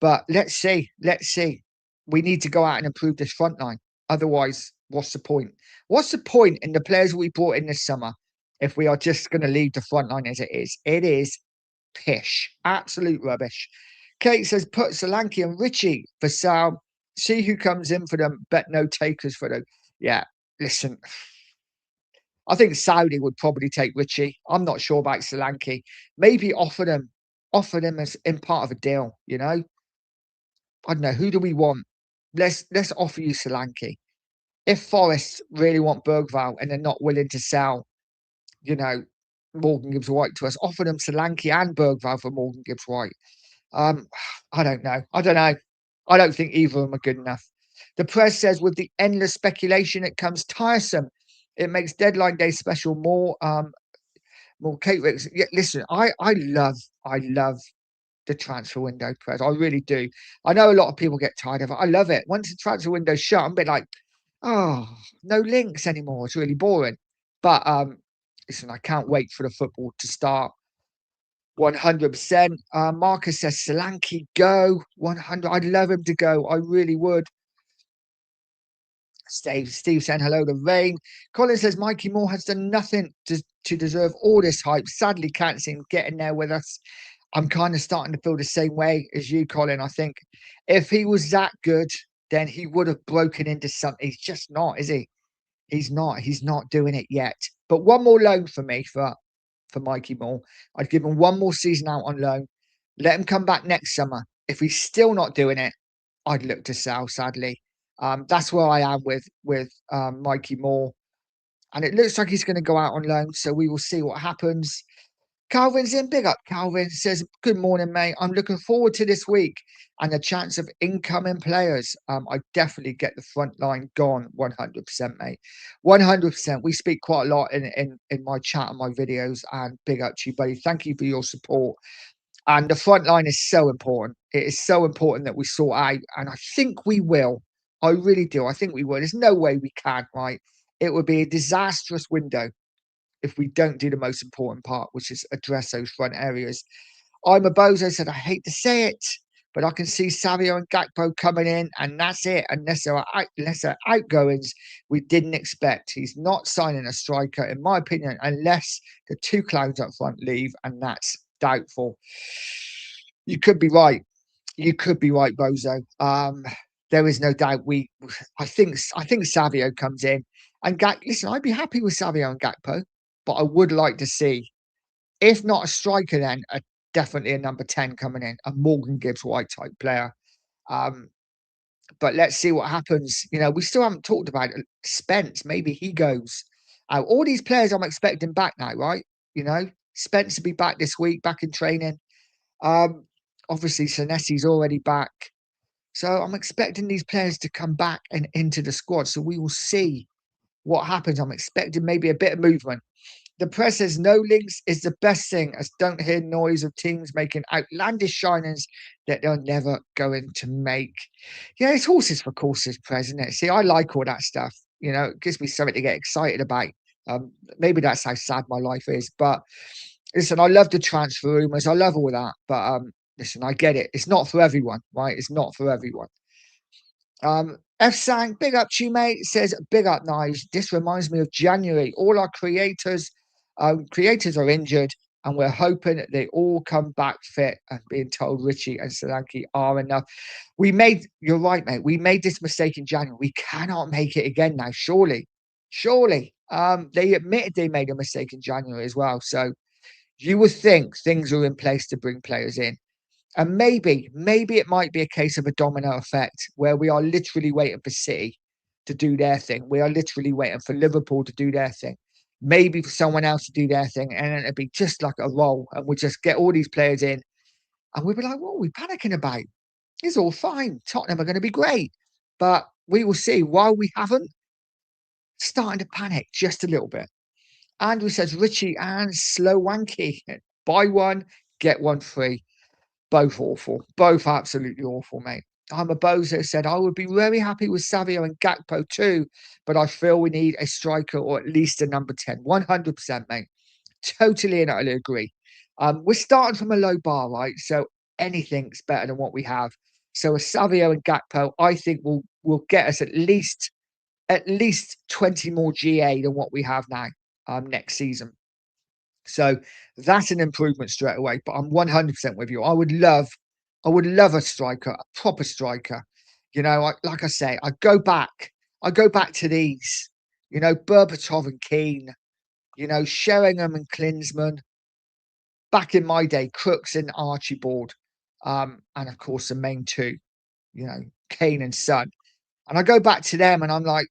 But let's see. Let's see. We need to go out and improve this front line. Otherwise, what's the point? What's the point in the players we brought in this summer if we are just going to leave the front line as it is? It is pish. Absolute rubbish. Kate says, put Solanke and Richie for sale. See who comes in for them. Bet no takers for them. Yeah, listen. I think Saudi would probably take Richie. I'm not sure about Solanke. Maybe offer them as in part of a deal. You know, I don't know. Who do we want? Let's offer you Solanke. If Forest really want Bergval and they're not willing to sell, you know, Morgan Gibbs White to us, offer them Solanke and Bergval for Morgan Gibbs White. Um, I don't know. I don't know. I don't think either of them are good enough. The press says with the endless speculation, it comes tiresome. It makes deadline day special more Kate Ricks. Yeah, listen, I love the transfer window press. I really do. I know a lot of people get tired of it. I love it. Once the transfer window's shut, I'm a bit like, oh, no links anymore. It's really boring. But listen, I can't wait for the football to start. 100%. Marcus says Solanke go 100. I'd love him to go. I really would. Steve saying hello to Rain. Colin says Mikey Moore has done nothing to deserve all this hype. Sadly, can't see him getting there with us. I'm kind of starting to feel the same way as you, Colin. I think if he was that good, then he would have broken into something. He's just not, is he? He's not. He's not doing it yet. But one more loan for me for Mikey Moore. I'd give him one more season out on loan. Let him come back next summer. If he's still not doing it, I'd look to sell. Sadly, that's where I am with Mikey Moore, and it looks like he's going to go out on loan. So we will see what happens. Calvin's in. Big up, Calvin. Says, good morning, mate. I'm looking forward to this week and the chance of incoming players. I definitely get the front line gone 100%, mate. 100%. We speak quite a lot in my chat and my videos. And big up to you, buddy. Thank you for your support. And the front line is so important. It is so important that we sort out. And I think we will. I really do. I think we will. There's no way we can, right? It would be a disastrous window if we don't do the most important part, which is address those front areas. I'm a bozo, said I hate to say it, but I can see Savio and Gakpo coming in, and that's it. Unless there are outgoings we didn't expect. He's not signing a striker, in my opinion, unless the two clowns up front leave, and that's doubtful. You could be right. You could be right, Bozo. There is no doubt. I think Savio comes in, and listen, I'd be happy with Savio and Gakpo, but I would like to see, if not a striker, then definitely a number 10 coming in, a Morgan Gibbs White type player. But let's see what happens. You know, we still haven't talked about it. Spence. Maybe he goes. All these players I'm expecting back now, right? You know, Spence will be back this week, back in training. Obviously, Senesi's already back. So I'm expecting these players to come back and into the squad. So we will see what happens. I'm expecting maybe a bit of movement. The press says no links is the best thing, as don't hear noise of teams making outlandish shinings that they're never going to make. Yeah, it's horses for courses, press, isn't it? See, I like all that stuff. You know, it gives me something to get excited about. Maybe that's how sad my life is. But listen, I love the transfer rumours. I love all that. But listen, I get it. It's not for everyone, right? It's not for everyone. F Sang, big up to you, mate. Says, big up, Nige. This reminds me of January. All our creators are injured, and we're hoping that they all come back fit and being told Richie and Solanke are enough. You're right, mate. We made this mistake in January. We cannot make it again now, surely. Surely. They admitted they made a mistake in January as well. So you would think things are in place to bring players in. And maybe it might be a case of a domino effect where we are literally waiting for City to do their thing. We are literally waiting for Liverpool to do their thing. Maybe for someone else to do their thing. And then it'd be just like a roll. And we'll just get all these players in. And we'll be like, what are we panicking about? It's all fine. Tottenham are going to be great. But we will see. While we haven't, starting to panic just a little bit. Andrew says Richie and Slow Wanky. Buy one, get one free. Both awful. Both absolutely awful, mate. I'm a bozo said I would be very happy with Savio and Gakpo too, but I feel we need a striker or at least a number 10. 100%, mate. Totally and utterly agree. We're starting from a low bar, right? So anything's better than what we have. So a Savio and Gakpo, I think will get us at least 20 more GA than what we have now next season. So that's an improvement straight away. But I'm 100% with you. I would love a striker, a proper striker. You know, like I say, I go back to these, you know, Berbatov and Keane, you know, Sheringham and Klinsmann. Back in my day, Crooks and Archibald, and of course the main two, you know, Kane and Son. And I go back to them and I'm like,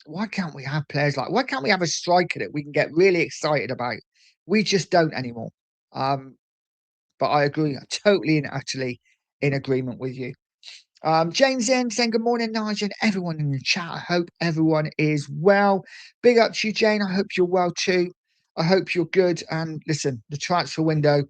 why can't we have players like, why can't we have a striker that we can get really excited about? We just don't anymore. But I agree, totally and utterly in agreement with you. Jane's in saying, good morning, Nigel, and everyone in the chat. I hope everyone is well. Big up to you, Jane. I hope you're well too. I hope you're good. And listen, the transfer window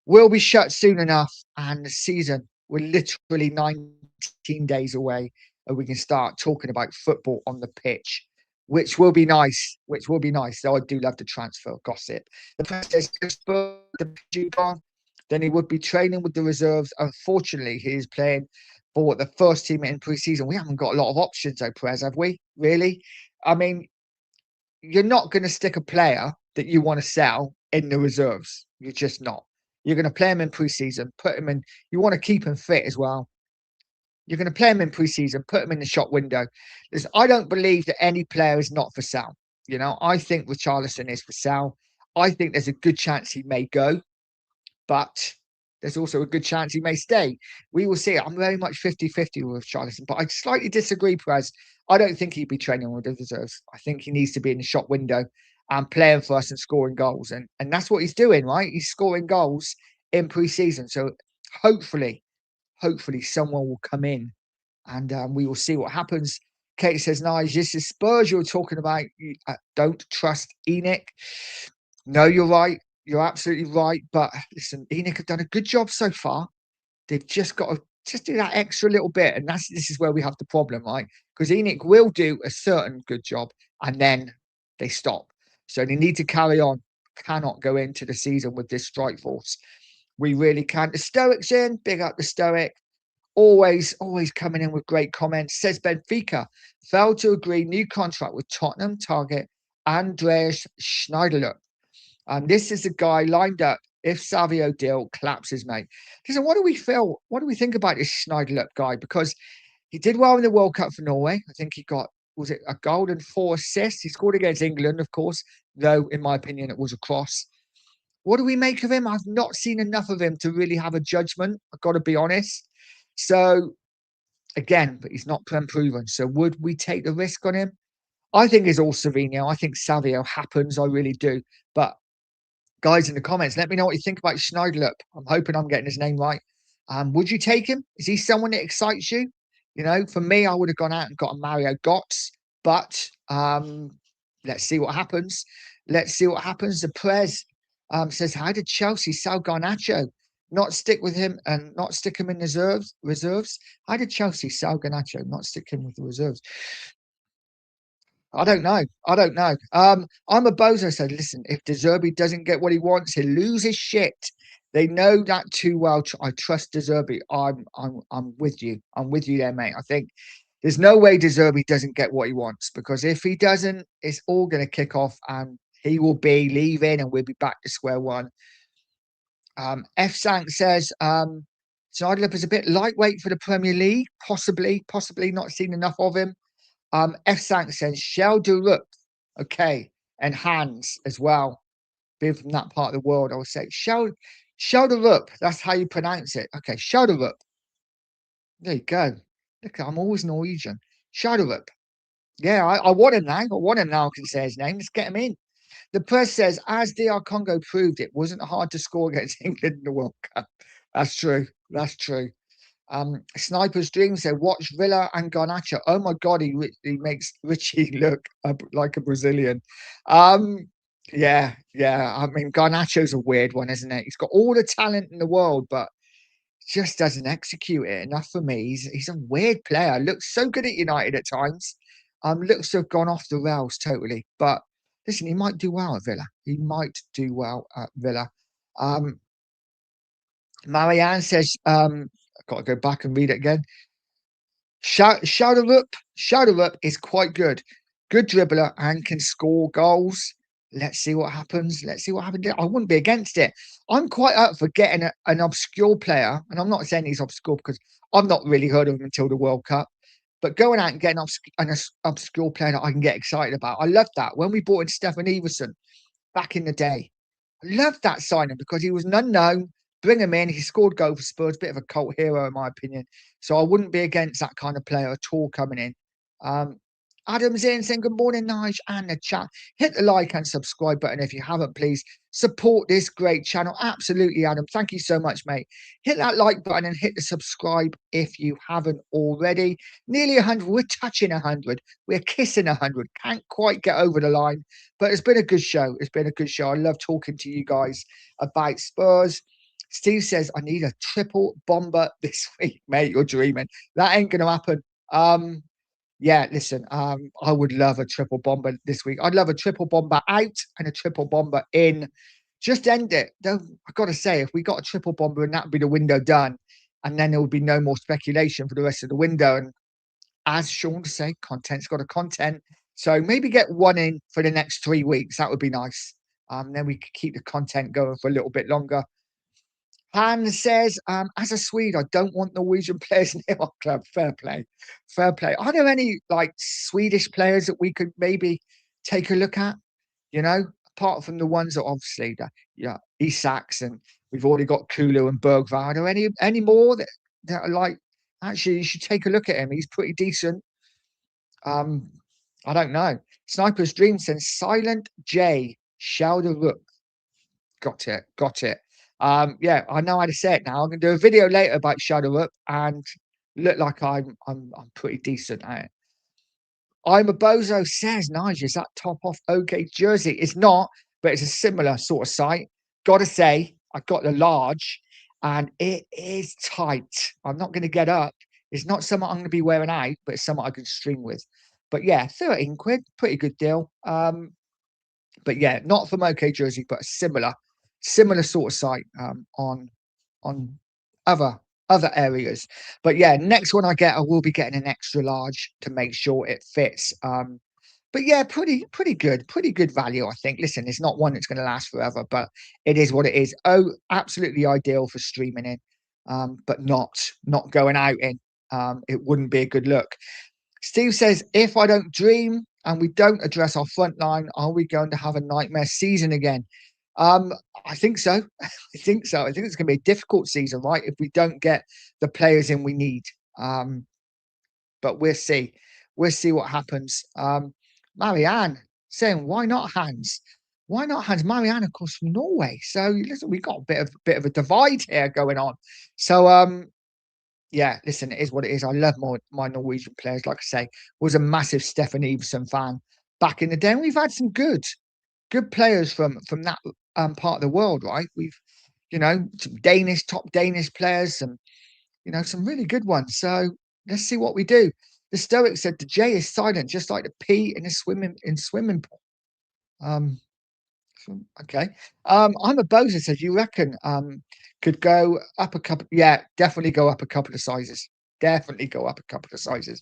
will be shut soon enough, and the season, we're literally 19 days away, and we can start talking about football on the pitch, which will be nice. So I do love the transfer gossip. The press says then he would be training with the reserves. Unfortunately, he is playing for the first team in pre-season. We haven't got a lot of options, though, Perez, have we? Really? I mean, you're not going to stick a player that you want to sell in the reserves. You're just not. You're going to play him in pre-season, put him in. You want to keep him fit as well. You're going to play him in pre-season, put him in the shop window. Listen, I don't believe that any player is not for sale. You know, I think Richarlison is for sale. I think there's a good chance he may go, but there's also a good chance he may stay. We will see. I'm very much 50-50 with Richarlison, but I slightly disagree, Perez. I don't think he'd be training with the reserves. I think he needs to be in the shop window and playing for us and scoring goals. And that's what he's doing, right? He's scoring goals in pre-season. So hopefully someone will come in and we will see what happens. Kate says, Nige, this is Spurs you're talking about. You, don't trust Enoch. No, you're right. You're absolutely right. But listen, Enoch have done a good job so far. They've just got to just do that extra little bit. And this is where we have the problem, right? Because Enoch will do a certain good job and then they stop. So they need to carry on. Cannot go into the season with this strike force. We really can't. The Stoic's in. Big up the Stoic. Always coming in with great comments. Says Benfica failed to agree new contract with Tottenham target Andreas Schneiderlin. And this is the guy lined up if Savio deal collapses, mate. Listen, what do we feel? What do we think about this Schneiderlin guy? Because he did well in the World Cup for Norway. I think he got, was it a goal and 4 assists? He scored against England, of course, though, in my opinion, it was a cross. What do we make of him? I've not seen enough of him to really have a judgment. I've got to be honest. So, again, but he's not proven. So would we take the risk on him? I think it's all Savino. I think Savio happens. I really do. But guys in the comments, let me know what you think about Schneiderlin. I'm hoping I'm getting his name right. Would you take him? Is he someone that excites you? You know, for me, I would have gone out and got a Mario Götze. But let's see what happens. The Prez says, how did Chelsea sell Garnacho? Not stick with him and not stick him in reserves. How did Chelsea sell Garnacho? Not stick him with the reserves. I don't know. I'm a bozo. So listen, if De Zerbi doesn't get what he wants, he'll lose his shit. They know that too well. I trust De Zerbi. I'm with you. I'm with you there, mate. I think there's no way De Zerbi doesn't get what he wants, because if he doesn't, it's all going to kick off and he will be leaving and we'll be back to square one. F. Sank says, Schneiderlin is a bit lightweight for the Premier League. Possibly not seen enough of him. F. Sank says, Schelderup, okay, and Hans as well. Being from that part of the world, I would say Schelderup. That's how you pronounce it. Okay, Schelderup. There you go. Look, I'm always Norwegian. Schelderup. Yeah, I want him now. I can say his name. Let's get him in. The press says, as DR Congo proved, it wasn't hard to score against England in the World Cup. That's true. Sniper's Dream said, watch Villa and Garnacho. Oh my God, he makes Richie look like a Brazilian. Yeah. I mean, Garnacho's a weird one, isn't it? He's got all the talent in the world, but just doesn't execute it enough for me. He's a weird player. Looks so good at United at times. Looks to have gone off the rails totally. But listen, he might do well at Villa. He might do well at Villa. Um, Marianne says, I've got to go back and read it again. Shouter up is quite good. Good dribbler and can score goals. Let's see what happens. Let's see what happens. I wouldn't be against it. I'm quite up for getting an obscure player, and I'm not saying he's obscure because I've not really heard of him until the World Cup. But going out and getting an obscure player that I can get excited about, I love that. When we bought in Stefan Everson back in the day, I loved that signing because he was an unknown. Bring him in. He scored goal for Spurs. Bit of a cult hero, in my opinion. So I wouldn't be against that kind of player at all coming in. Um, Adam's in saying good morning, Nige, and the chat. Hit the like and subscribe button if you haven't, please. Support this great channel. Absolutely, Adam. Thank you so much, mate. Hit that like button and hit the subscribe if you haven't already. Nearly 100. We're touching 100. We're kissing 100. Can't quite get over the line, but it's been a good show. It's been a good show. I love talking to you guys about Spurs. Steve says, I need a triple bomber this week, mate. You're dreaming. That ain't going to happen. Yeah, listen, I would love a triple bomber this week. I'd love a triple bomber out and a triple bomber in. Just end it. Though I've got to say, if we got a triple bomber and that would be the window done, and then there would be no more speculation for the rest of the window. And as Sean said, content's got a content. So maybe get one in for the next 3 weeks. That would be nice. Then we could keep the content going for a little bit longer. Han says, as a Swede, I don't want Norwegian players near our club. Fair play. Fair play. Are there any like Swedish players that we could maybe take a look at? You know, apart from the ones that obviously Isaks, and we've already got Kulu and Bergvall. Are there any more that are like, actually you should take a look at him. He's pretty decent. I don't know. Sniper's Dream says Silent J Shoulder Rook. Got it. Yeah, I know how to say it now. I'm gonna do a video later about Shadow Up and look like I'm pretty decent at it. I'm a bozo says Nigel, is that top off OK jersey? It's not, but it's a similar sort of site. Gotta say, I got the large and it is tight. I'm not gonna get up. It's not something I'm gonna be wearing out, but it's something I can stream with. But yeah, 13 quid, pretty good deal. But yeah, not from OK Jersey, but a similar sort of site on other areas. But yeah, next one I get, I will be getting an extra large to make sure it fits. But yeah, pretty good value, I think. Listen, it's not one that's going to last forever, but it is what it is. Oh, absolutely ideal for streaming in, but not going out in. It wouldn't be a good look. Steve says, if I don't dream and we don't address our front line, are we going to have a nightmare season again? I think so. I think so. I think it's going to be a difficult season, right? If we don't get the players in we need. But we'll see. We'll see what happens. Marianne saying, why not Hans? Why not Hans? Marianne, of course, from Norway. So listen, we've got a bit of a divide here going on. So yeah, listen, it is what it is. I love my Norwegian players. Like I say, was a massive Stefan Everson fan back in the day. And we've had some good players from that part of the world, right? We've, some top Danish players, and some really good ones. So let's see what we do. The Stoic said the J is silent, just like the P in a swimming pool. Okay. I'm a Bozer says, you reckon could go up a couple? Yeah, definitely go up a couple of sizes. Definitely go up a couple of sizes.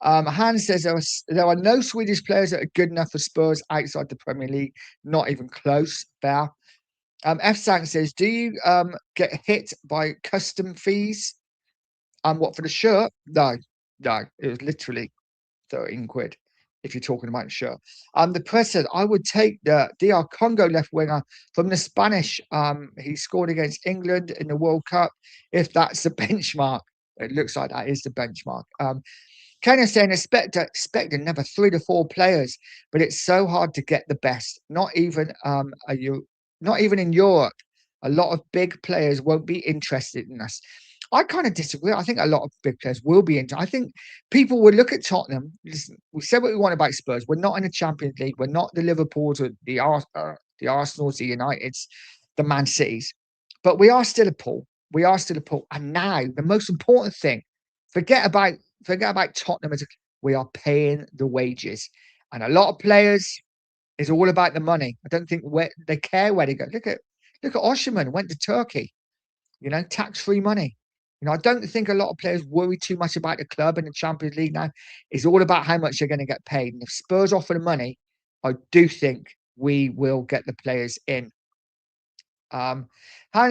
Hans says there are no Swedish players that are good enough for Spurs outside the Premier League. Not even close. Fair. F Sang says, do you get hit by custom fees? What for the shirt? No. It was literally 13 quid if you're talking about the shirt. The press said, I would take the DR Congo left winger from the Spanish. He scored against England in the World Cup. If that's the benchmark, it looks like that is the benchmark. Ken is saying, expect another 3 to 4 players, but it's so hard to get the best. Not even in Europe. A lot of big players won't be interested in us. I kind of disagree. I think a lot of big players will be into. I think people would look at Tottenham. Listen, we said what we want about Spurs. We're not in the Champions League. We're not the Liverpools or the the Arsenals, the Uniteds, the Man Cities. But we are still a pool. We are still a pool. And now the most important thing, forget about Tottenham we are paying the wages. And a lot of players is all about the money. I don't think they care where they go. Look at Osimhen, went to Turkey, tax-free money. I don't think a lot of players worry too much about the club and the Champions League now. It's all about how much they're going to get paid. And if Spurs offer the money, I do think we will get the players in. Hans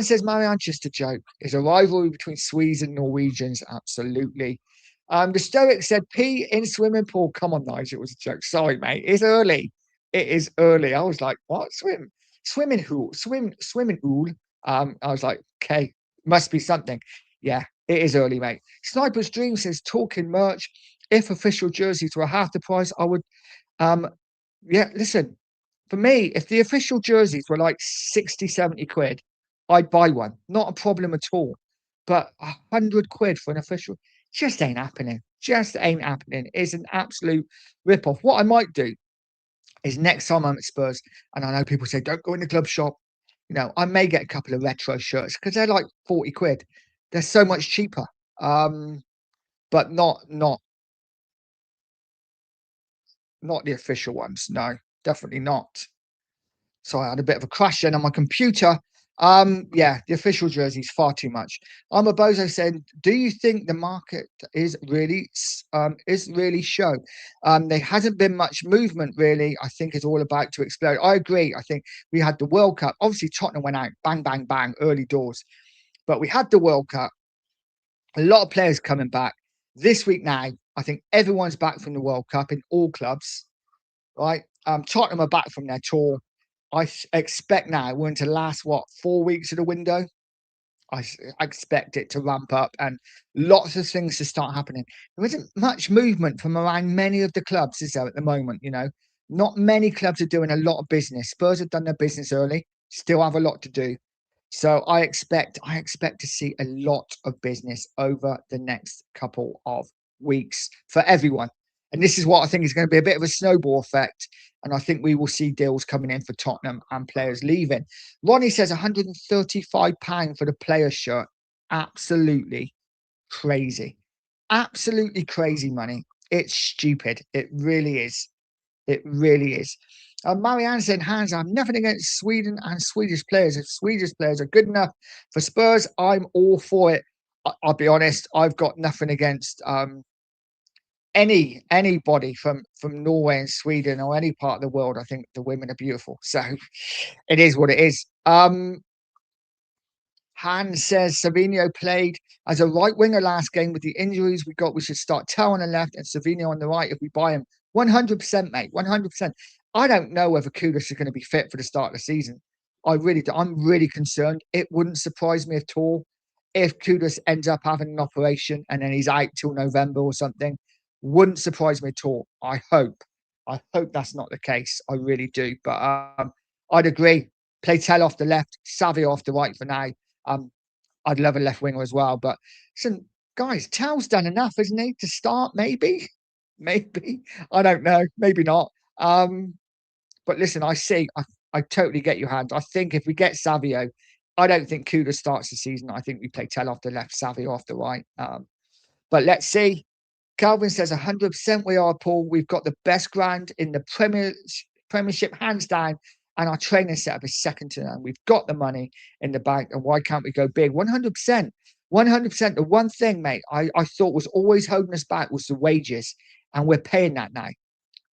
says, Marianne, just a joke. Is a rivalry between Swedes and Norwegians. Absolutely. The Stoic said, pee in swimming pool. Come on, Nigel. It was a joke. Sorry, mate. It's early. It is early. I was like, what? Swimming pool. Swimming pool. I was like, okay, must be something. Yeah, it is early, mate. Sniper's Dream says, talking merch. If official jerseys were half the price, I would yeah, listen, for me, if the official jerseys were like 60, 70 quid, I'd buy one. Not a problem at all. But 100 quid for an official just ain't happening. Just ain't happening. It's an absolute rip-off. What I might do is next time I'm at Spurs, and I know people say, don't go in the club shop. I may get a couple of retro shirts because they're like 40 quid. They're so much cheaper. But not the official ones. No, definitely not. So I had a bit of a crash then on my computer. Yeah, the official jersey is far too much. I'm a bozo said, do you think the market is really show? There hasn't been much movement really. I think it's all about to explode. I agree. I think we had the World Cup. Obviously, Tottenham went out, bang, bang, bang, early doors. But we had the World Cup. A lot of players coming back. This week now, I think everyone's back from the World Cup in all clubs, right? Tottenham are back from their tour. I expect now we're into the last, 4 weeks of the window. I expect it to ramp up and lots of things to start happening. There isn't much movement from around many of the clubs, is there, at the moment? Not many clubs are doing a lot of business. Spurs have done their business early, still have a lot to do. So I expect to see a lot of business over the next couple of weeks for everyone. And this is what I think is going to be a bit of a snowball effect. And I think we will see deals coming in for Tottenham and players leaving. Ronnie says £135 for the player shirt. Absolutely crazy. Absolutely crazy money. It's stupid. It really is. It really is. Marianne said, Hans, I'm nothing against Sweden and Swedish players. If Swedish players are good enough for Spurs, I'm all for it. I'll be honest, I've got nothing against anybody from Norway and Sweden or any part of the world. I think the women are beautiful. So it is what it is. Hans says Savinho played as a right winger last game. With the injuries we got, we should start Tell on the left and Savinho on the right if we buy him. 100%, mate. 100%. I don't know whether Kudus is going to be fit for the start of the season. I really do. I'm really concerned. It wouldn't surprise me at all if Kudus ends up having an operation and then he's out till November or something. Wouldn't surprise me at all. I hope that's not the case. I really do. But I'd agree. Play Tell off the left, Savio off the right for now. I'd love a left winger as well. But listen, guys, Tell's done enough, isn't he, to start? Maybe. I don't know. Maybe not. But listen, I totally get your hands. I think if we get Savio, I don't think Kudus starts the season. I think we play Tell off the left, Savio off the right. But let's see. Calvin says 100% we are, Paul. We've got the best ground in the Premiership, hands down, and our training setup is second to none. We've got the money in the bank, and why can't we go big? 100%. 100%. The one thing, mate, I thought was always holding us back was the wages, and we're paying that now.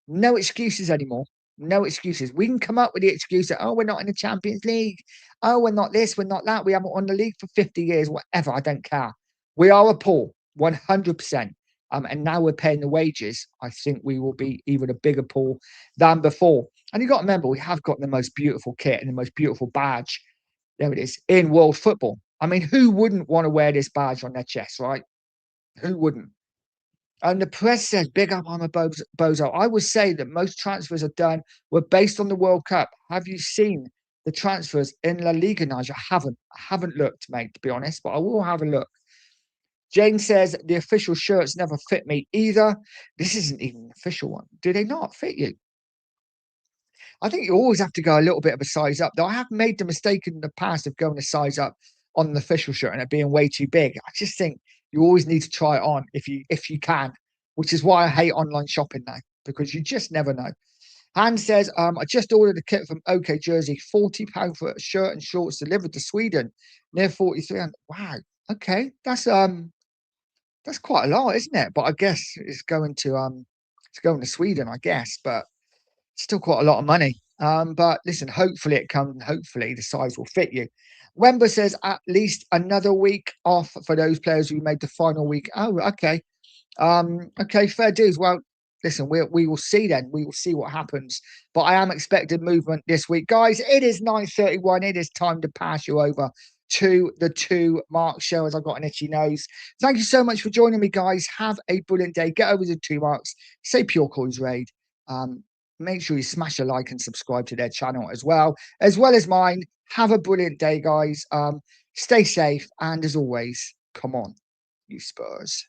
No excuses anymore. No excuses. We can come up with the excuse that, we're not in the Champions League. Oh, we're not this, we're not that. We haven't won the league for 50 years, whatever. I don't care. We are a pool, 100%. And now we're paying the wages. I think we will be even a bigger pool than before. And you've got to remember, we have got the most beautiful kit and the most beautiful badge. There it is, in world football. I mean, who wouldn't want to wear this badge on their chest, right? Who wouldn't? And the press says, big up, I'm a bozo. I would say that most transfers are done were based on the World Cup. Have you seen the transfers in La Liga, Nigel? I haven't looked, mate, to be honest, but I will have a look. Jane says, the official shirts never fit me either. This isn't even an official one. Do they not fit you? I think you always have to go a little bit of a size up. Though I have made the mistake in the past of going a size up on an official shirt and it being way too big. I just think you always need to try it on if you can, which is why I hate online shopping now, because you just never know. Han says, I just ordered a kit from OK Jersey, £40 for a shirt and shorts delivered to Sweden, near 43. Wow, okay, that's quite a lot, isn't it? But I guess it's going to Sweden, I guess, but still quite a lot of money. But listen, hopefully it comes and hopefully the size will fit you. Wemba says at least another week off for those players who made the final week. Oh, okay. Okay, fair dues. Well, listen, we will see then. We will see what happens. But I am expecting movement this week. Guys, it is 9:31. It is time to pass you over to the Two Marks show as I've got an itchy nose. Thank you so much for joining me, guys. Have a brilliant day. Get over to Two Marks. Say Pure Coins Raid. Make sure you smash a like and subscribe to their channel as well as mine. Have a brilliant day, guys. Stay safe. And as always, come on, you Spurs.